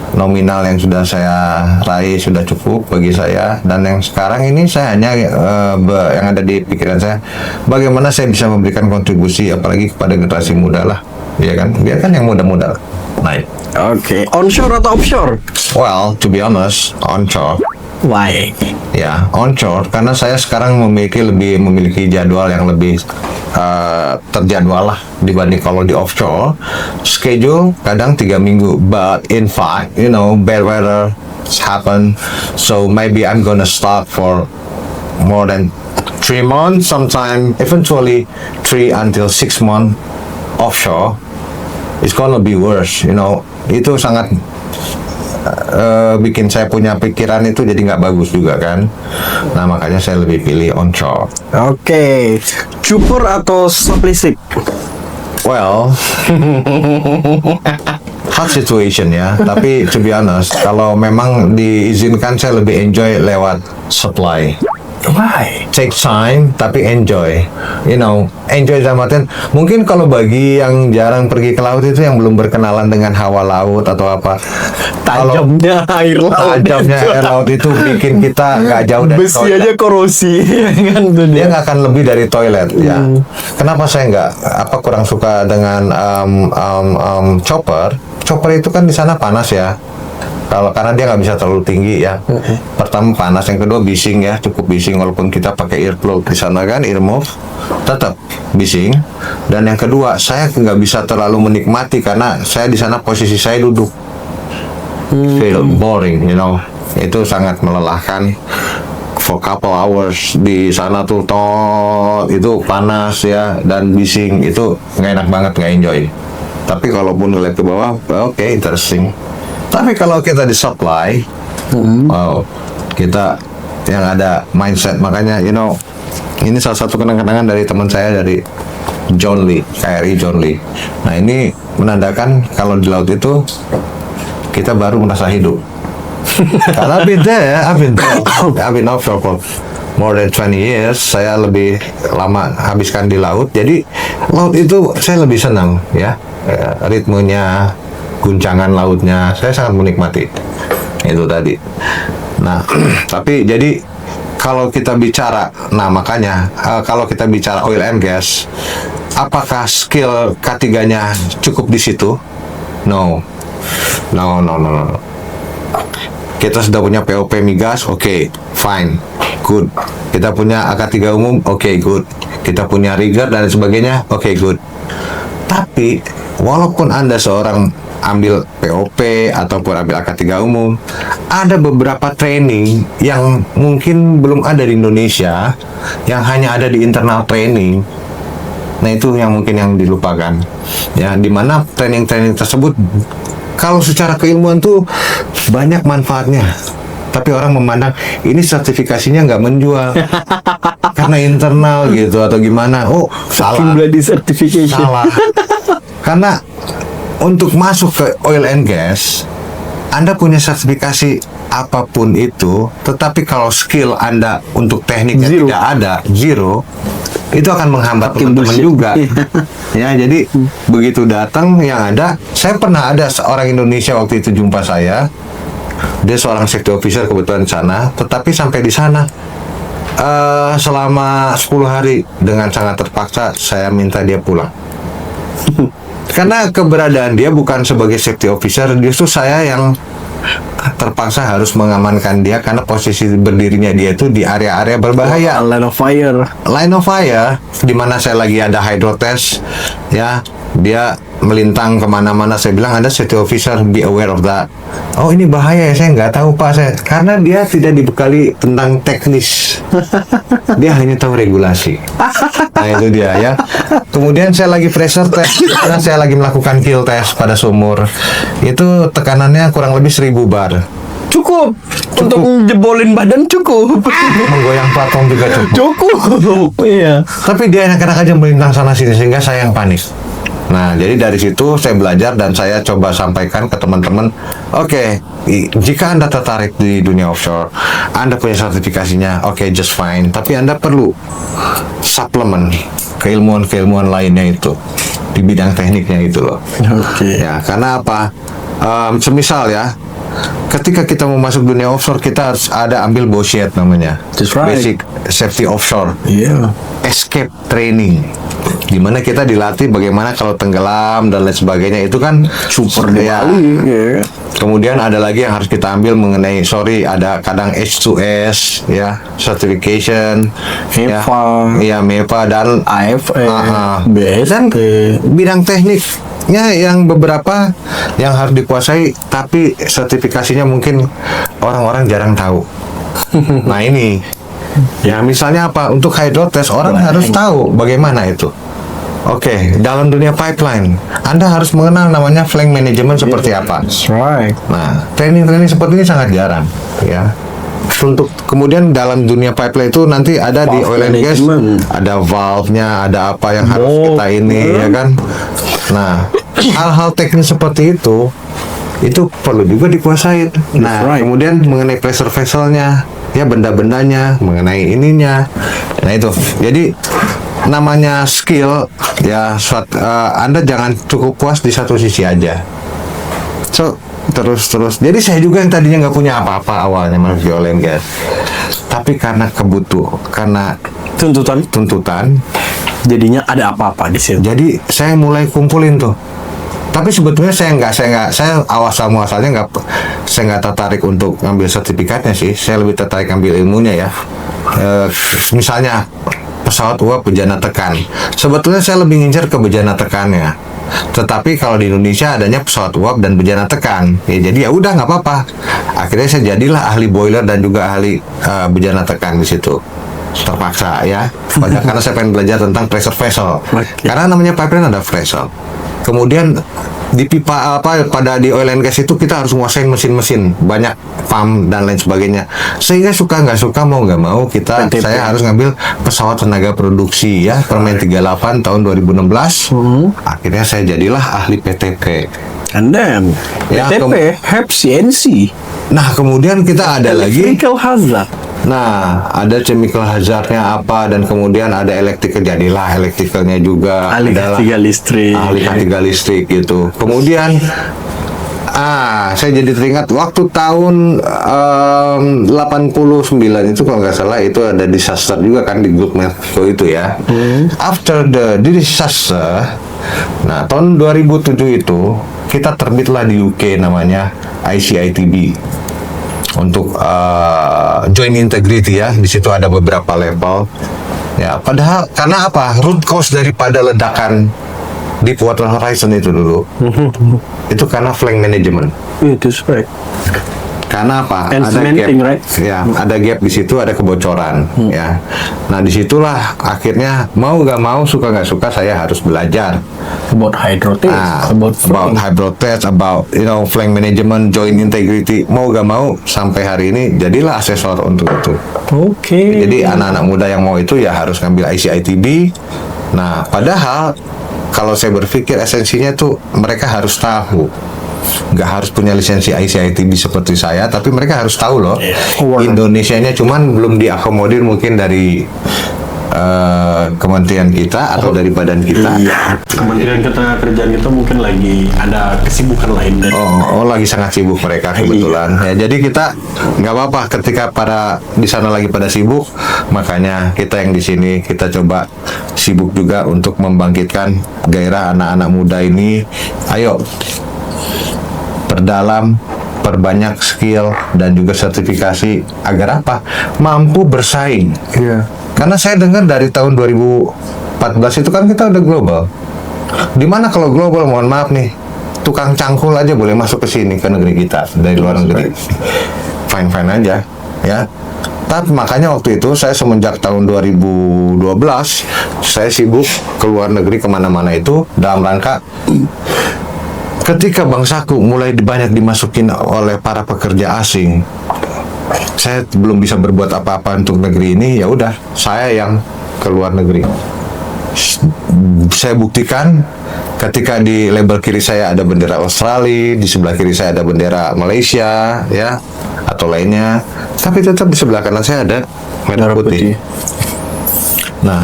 Nominal yang sudah saya raih sudah cukup bagi saya, dan yang sekarang ini saya hanya yang ada di pikiran saya, bagaimana saya bisa memberikan kontribusi apalagi kepada generasi muda lah, ya kan, biarkan yang muda-muda naik. Oke, onshore atau offshore? Well, to be honest, onshore. Why? Ya, onshore karena saya sekarang memiliki jadwal yang lebih terjadwal lah dibanding kalau di offshore. Schedule kadang 3 minggu, but in fact, you know, bad weather happen, so maybe I'm gonna stop for more than 3 months, sometime eventually 3 until 6 months offshore. It's gonna be worse, you know. Itu sangat bikin saya punya pikiran itu jadi nggak bagus juga kan. Nah, makanya saya lebih pilih onshore. Oke, cukur atau stop listrik? Well, hot situation ya. Tapi to be honest, kalau memang diizinkan saya lebih enjoy lewat supply. Why? Take time tapi enjoy, you know, enjoy sama artian mungkin kalau bagi yang jarang pergi ke laut itu, yang belum berkenalan dengan hawa laut atau apa, Tajamnya air laut. tajamnya air laut itu bikin kita nggak jauh dari Besi toilet. aja korosi kan tuh Dia dia. nggak akan lebih dari toilet ya. Kenapa saya nggak kurang suka dengan chopper? Chopper itu kan di sana panas ya. Karena dia nggak bisa terlalu tinggi ya. Pertama panas, yang kedua bising ya, cukup bising walaupun kita pakai earplug di sana kan, earmuff, tetap bising. Dan yang kedua, saya nggak bisa terlalu menikmati karena saya di sana posisi saya duduk. Feel boring, you know. Itu sangat melelahkan. For couple hours di sana tuh itu panas ya dan bising, itu nggak enak banget, nggak enjoy. Tapi kalaupun ngeliat ke bawah, oke, interesting. Tapi kalau kita di supply, wow, kita yang ada mindset, makanya you know, ini salah satu kenang-kenangan dari teman saya dari John Lee, KRI John Lee. Nah, ini menandakan kalau di laut itu kita baru merasa hidup. Karena I've been offshore for more than 20 years. Saya lebih lama habiskan di laut. Jadi laut itu saya lebih senang ya, ritmenya, guncangan lautnya, saya sangat menikmati itu tadi. Nah, tapi jadi kalau kita bicara, nah makanya kalau kita bicara oil and gas, apakah skill K3-nya cukup di situ? No. Kita sudah punya POP migas, oke, fine, good. Kita punya AK3 umum, oke, good. Kita punya rigger dan sebagainya, oke, good. Tapi walaupun Anda seorang ambil POP ataupun ambil AK3 umum, ada beberapa training yang mungkin belum ada di Indonesia, yang hanya ada di internal training. Nah, itu yang mungkin yang dilupakan ya, dimana training-training tersebut kalau secara keilmuan tuh banyak manfaatnya, tapi orang memandang ini sertifikasinya nggak menjual karena internal gitu atau gimana. Oh, salah. Bloody certification. Salah. Karena untuk masuk ke oil and gas, Anda punya sertifikasi apapun itu, tetapi kalau skill Anda untuk tekniknya Zero. tidak ada, zero, itu akan menghambat teman-teman bullshit. juga. Ya, jadi begitu datang yang ada, saya pernah ada seorang Indonesia waktu itu jumpa saya. Dia seorang safety officer kebetulan di sana, tetapi sampai di sana selama 10 hari dengan sangat terpaksa saya minta dia pulang. Karena keberadaan dia bukan sebagai safety officer, justru saya yang terpaksa harus mengamankan dia karena posisi berdirinya dia itu di area-area berbahaya. Line of fire. Line of fire, di mana saya lagi ada hydro test, ya, dia melintang kemana-mana. Saya bilang, Anda safety officer, be aware of that. Oh, ini bahaya ya, saya nggak tahu Pak, saya karena dia tidak dibekali tentang teknis, dia hanya tahu regulasi. Nah itu dia ya. Kemudian saya lagi pressure test, karena saya lagi melakukan kill test pada sumur. Itu tekanannya kurang lebih 1000 bar. Cukup. Untuk jebolin badan cukup. Menggoyang platform juga cukup. Cukup. Iya. Tapi dia enak-enak aja melintang sana sini sehingga saya yang panik. Nah, jadi dari situ saya belajar dan saya coba sampaikan ke teman-teman, oke, jika Anda tertarik di dunia offshore, Anda punya sertifikasinya, oke, just fine. Tapi Anda perlu suplemen keilmuan-keilmuan lainnya itu di bidang tekniknya itu loh. Oke. Ya, karena apa? Semisal ya, ketika kita mau masuk dunia offshore, kita harus ada ambil BOSHET namanya, That's right. Basic Safety Offshore. Iya. Escape training, dimana kita dilatih bagaimana kalau tenggelam dan lain sebagainya. Itu kan super ya. Iya. Kemudian ada lagi yang harus kita ambil mengenai ada kadang H2S ya, certification ya, MEPA. ya MEPA dan AFE, dan BST. bidang tekniknya yang beberapa yang harus dikuasai, tapi sertifikasinya mungkin orang-orang jarang tahu. Nah ini ya, misalnya apa, untuk hydro test orang harus tahu bagaimana itu. Oke, dalam dunia pipeline Anda harus mengenal namanya flank management seperti apa. That's right. Nah, training-training seperti ini sangat jarang ya. Untuk kemudian dalam dunia pipeline itu nanti ada di Valve oil and gas, management. ada valve-nya, ada apa yang harus kita ini ya kan. Nah, hal-hal teknis seperti itu perlu juga dikuasai. Nah, right. kemudian mengenai pressure vessel-nya, ya benda-bendanya, mengenai ininya. Nah itu, jadi namanya skill ya, Anda jangan cukup puas di satu sisi aja. So terus. Jadi saya juga yang tadinya nggak punya apa-apa awalnya masuk di oil and gas, tapi karena karena tuntutan, Jadinya ada apa-apa di situ. jadi saya mulai kumpulin tuh. Tapi sebetulnya saya asalnya saya nggak tertarik untuk ngambil sertifikatnya sih. Saya lebih tertarik ngambil ilmunya ya. Misalnya pesawat uap bejana tekan. Sebetulnya saya lebih ngincer ke bejana tekannya. Tetapi kalau di Indonesia adanya pesawat uap dan bejana tekan. Ya, jadi ya udah nggak apa-apa. Akhirnya saya jadilah ahli boiler dan juga ahli bejana tekan di situ. Terpaksa ya. Karena saya pengen belajar tentang pressure vessel. Okay. Karena namanya pipeline ada vessel. Kemudian di pipa di oil and gas itu kita harus nguasain mesin-mesin, banyak pump dan lain sebagainya. Sehingga suka nggak suka, mau nggak mau saya harus ngambil pesawat tenaga produksi ya, Permen 38 tahun 2016. Akhirnya saya jadilah ahli PTP. And then Ya, PTP, HEP, CNC, Nah, kemudian kita ada lagi. Electrical Hazard. Nah, ada chemical hazardnya apa, dan kemudian ada electrical, jadilah electricalnya juga. Ahli adalah K3 listrik. ahli K3 listrik gitu. Kemudian saya jadi teringat waktu tahun 89 itu kalau nggak salah, itu ada disaster juga kan di Gulf Mexico itu ya. After the disaster, nah tahun 2007 itu kita terbitlah di UK namanya ICITB untuk joint integrity ya. Di situ ada beberapa level ya. Padahal karena apa? Root cause daripada ledakan Deepwater Horizon itu dulu itu karena flank management. That's right. Karena apa? And Ada cementing, gap, right? ya, ada gap di situ, ada kebocoran, ya. Nah disitulah akhirnya mau nggak mau, suka nggak suka, saya harus belajar About hydro test, about flank. hydro test, about flank management, joint integrity. Mau nggak mau sampai hari ini jadilah asesor untuk itu. Oke. Jadi anak-anak muda yang mau itu ya harus ngambil ICITB. Nah, padahal kalau saya berpikir esensinya tuh mereka harus tahu. Nggak harus punya lisensi ICITB seperti saya, tapi mereka harus tahu loh. Indonesianya cuman belum diakomodir mungkin dari kementerian kita atau dari badan kita. Iya, Kementerian Ketenagakerjaan kita mungkin lagi ada kesibukan lain dari Lagi sangat sibuk mereka kebetulan. Ya, jadi kita nggak apa-apa ketika di sana lagi pada sibuk, makanya kita yang di sini kita coba sibuk juga untuk membangkitkan gairah anak-anak muda ini. Ayo perdalam, perbanyak skill dan juga sertifikasi agar apa? Mampu bersaing. Iya. Karena saya dengar dari tahun 2014 itu kan kita udah global. Dimana kalau global, mohon maaf nih, tukang cangkul aja boleh masuk ke sini, ke negeri kita dari luar negeri. Fine-fine aja, ya. Tapi makanya waktu itu saya semenjak tahun 2012 saya sibuk ke luar negeri kemana-mana itu dalam rangka ketika bangsaku mulai banyak dimasukin oleh para pekerja asing, saya belum bisa berbuat apa-apa untuk negeri ini. Ya udah, saya yang ke luar negeri. Saya buktikan ketika di label kiri saya ada bendera Australia, di sebelah kiri saya ada bendera Malaysia, ya, atau lainnya. Tapi tetap di sebelah kanan saya ada merah putih. Nah,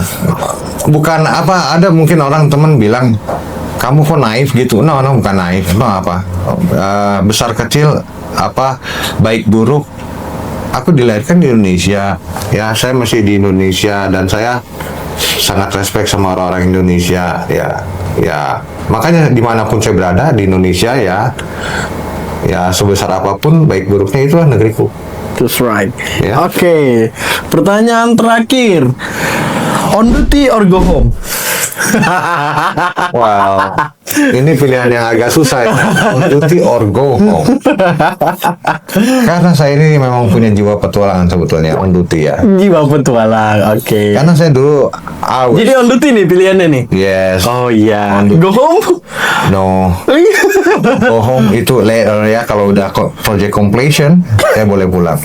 bukan apa, ada mungkin orang teman bilang, kamu kok naif gitu? No, bukan naif. No, apa? Besar kecil, apa, baik buruk, aku dilahirkan di Indonesia. Ya, saya masih di Indonesia dan saya sangat respect sama orang-orang Indonesia. Ya, makanya dimanapun saya berada di Indonesia, ya sebesar apapun baik buruknya itulah negeriku. That's right. Ya. Oke, pertanyaan terakhir. On duty or go home? Wow, ini pilihan yang agak susah ya. On duty or go home. Karena saya ini memang punya jiwa petualangan sebetulnya, on duty ya. Jiwa petualang, oke. Karena saya dulu Jadi on duty nih pilihannya nih? yes, Oh iya. Go home? no, go home itu later ya, kalau udah project completion saya boleh pulang.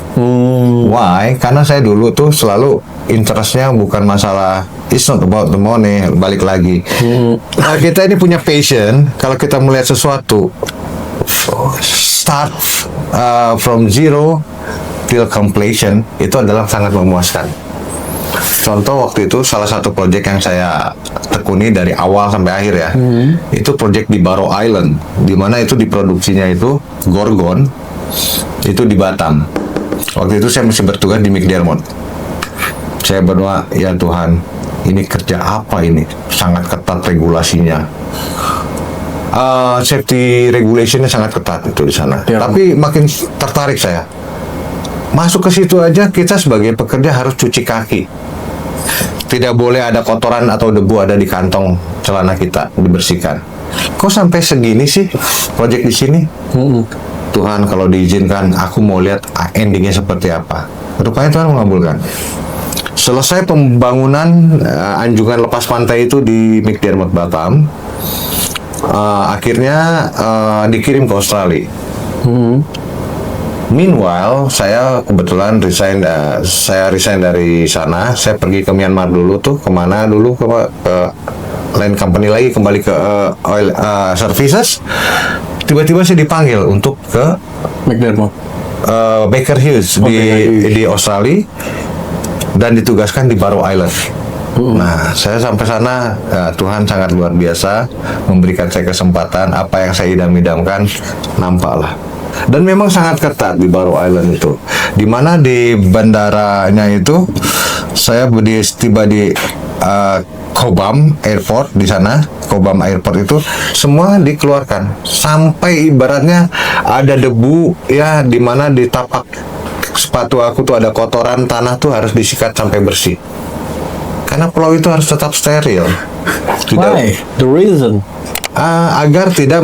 Why? Karena saya dulu tuh selalu interestnya bukan masalah, it's not about the money. Balik lagi, kita ini punya passion. Kalau kita melihat sesuatu start from zero till completion, itu adalah sangat memuaskan. Contoh waktu itu salah satu proyek yang saya tekuni dari awal sampai akhir ya, itu proyek di Barrow Island, di mana itu diproduksinya itu Gorgon, itu di Batam. Waktu itu saya masih bertugas di McDermott. Saya berdoa, ya Tuhan, ini kerja apa ini? Sangat ketat regulasinya. Safety regulationnya sangat ketat itu di sana. Ya. Tapi makin tertarik saya. Masuk ke situ aja kita sebagai pekerja harus cuci kaki. Tidak boleh ada kotoran atau debu ada di kantong celana kita, dibersihkan. Kok sampai segini sih proyek di sini? Tuhan, kalau diizinkan, aku mau lihat endingnya seperti apa. Rupanya Tuhan mengabulkan. Selesai pembangunan anjungan lepas pantai itu di McDermott Batam, akhirnya dikirim ke Australia. Meanwhile, saya kebetulan saya resign dari sana. Saya pergi ke Myanmar dulu tuh, kemana dulu, ke lain company lagi, kembali ke oil services. Tiba-tiba saya dipanggil untuk ke McDermott. Baker Hughes di Australia dan ditugaskan di Barrow Island. Nah, saya sampai sana, Tuhan sangat luar biasa memberikan saya kesempatan. Apa yang saya idam-idamkan nampaklah. Dan memang sangat ketat di Barrow Island itu, dimana di bandaranya itu saya tiba di Cobham Airport di sana. Cobham Airport itu semua dikeluarkan, sampai ibaratnya ada debu ya, dimana di tapak sepatu aku tuh ada kotoran tanah tuh harus disikat sampai bersih, karena pulau itu harus tetap steril. Why? The reason? Agar tidak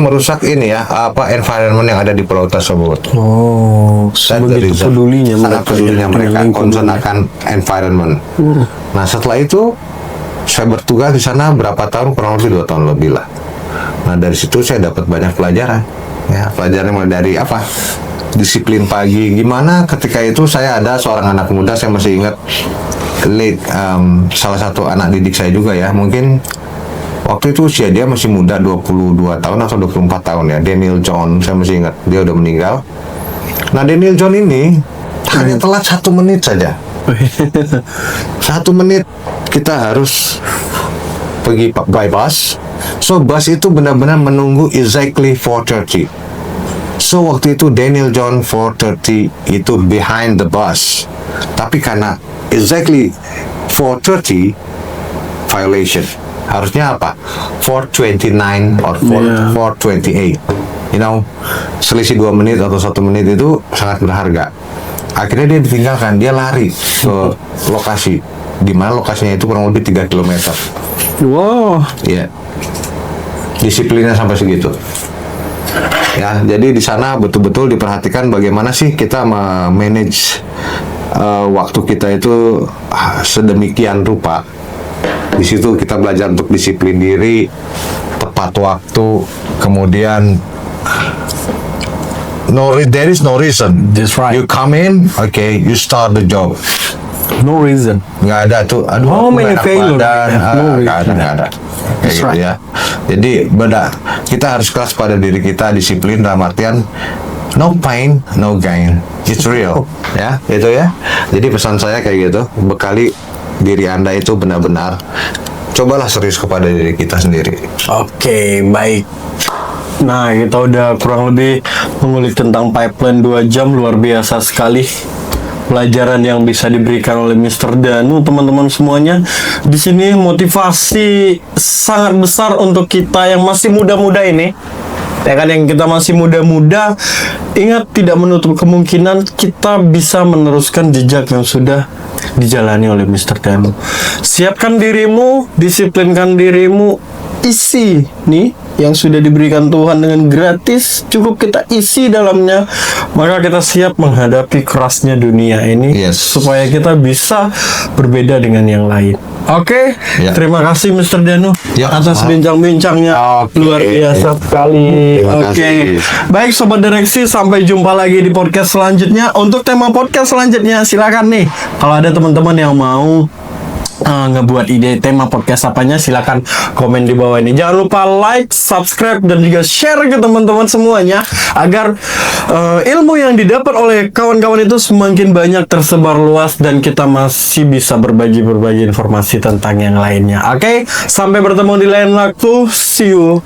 merusak ini ya, apa, environment yang ada di pulau tersebut. Oh, sebegitu pedulinya sangat pedulinya mereka concern akan environment. Nah, setelah itu saya bertugas di sana berapa tahun, kurang lebih 2 tahun lebih lah. Nah, dari situ saya dapat banyak pelajaran. Ya, pelajaran mulai dari apa? Disiplin pagi. Gimana ketika itu saya ada seorang anak muda, saya masih ingat, salah satu anak didik saya juga ya, mungkin waktu itu usia dia masih muda, 22 tahun atau 24 tahun ya, Daniel John, saya masih ingat, dia udah meninggal. Nah, Daniel John ini hanya telat 1 menit saja 1 menit kita harus pergi by bus. So bus itu benar-benar menunggu exactly 4:30. So waktu itu Daniel John 4:30 itu behind the bus. Tapi karena exactly 4:30 violation. Harusnya apa? 4:29 or 4:28. You know, selisih 2 menit atau 1 menit itu sangat berharga. Akhirnya dia ditinggalkan, dia lari ke lokasi. Di mana lokasinya itu kurang lebih 3 km. Wow. Iya. Disiplinnya sampai segitu. Ya, jadi di sana betul-betul diperhatikan bagaimana sih kita manage waktu kita itu sedemikian rupa. Di situ kita belajar untuk disiplin diri, tepat waktu, kemudian there is no reason. That's right. You come in, okay, you start the job. No reason. Nggak ada tuh, aduh, How aku many nggak enak failure? badan. No Nggak reason. ada. Kayak gitu right. ya. Jadi beda. Kita harus keras pada diri kita, disiplin dalam artian no pain, no gain. It's real. Ya, itu ya. Jadi pesan saya kayak gitu, bekali diri Anda itu benar-benar cobalah serius kepada diri kita sendiri. Oke, baik. Nah, kita udah kurang lebih mengulik tentang pipeline 2 jam, luar biasa sekali pelajaran yang bisa diberikan oleh Mr. Danu, teman-teman semuanya. Di sini motivasi sangat besar untuk kita yang masih muda-muda ini. Ya kan, yang kita masih muda-muda, ingat tidak menutup kemungkinan kita bisa meneruskan jejak yang sudah dijalani oleh Mr. Danu. Siapkan dirimu, disiplinkan dirimu, isi nih yang sudah diberikan Tuhan dengan gratis, cukup kita isi dalamnya, maka kita siap menghadapi kerasnya dunia ini. Yes. Supaya kita bisa berbeda dengan yang lain. Oke, Ya. terima kasih Mr. Danu Ya, atas maaf. bincang-bincangnya. Oke. Luar biasa sekali. Terima Oke, kasih. baik Sobat Direksi, sampai jumpa lagi di podcast selanjutnya. Untuk tema podcast selanjutnya, silakan nih kalau ada teman-teman yang mau ngebuat ide tema podcast apanya, silakan komen di bawah ini. Jangan lupa like, subscribe, dan juga share ke teman-teman semuanya agar ilmu yang didapat oleh kawan-kawan itu semakin banyak tersebar luas dan kita masih bisa berbagi informasi tentang yang lainnya. Oke, sampai bertemu di lain waktu. See you.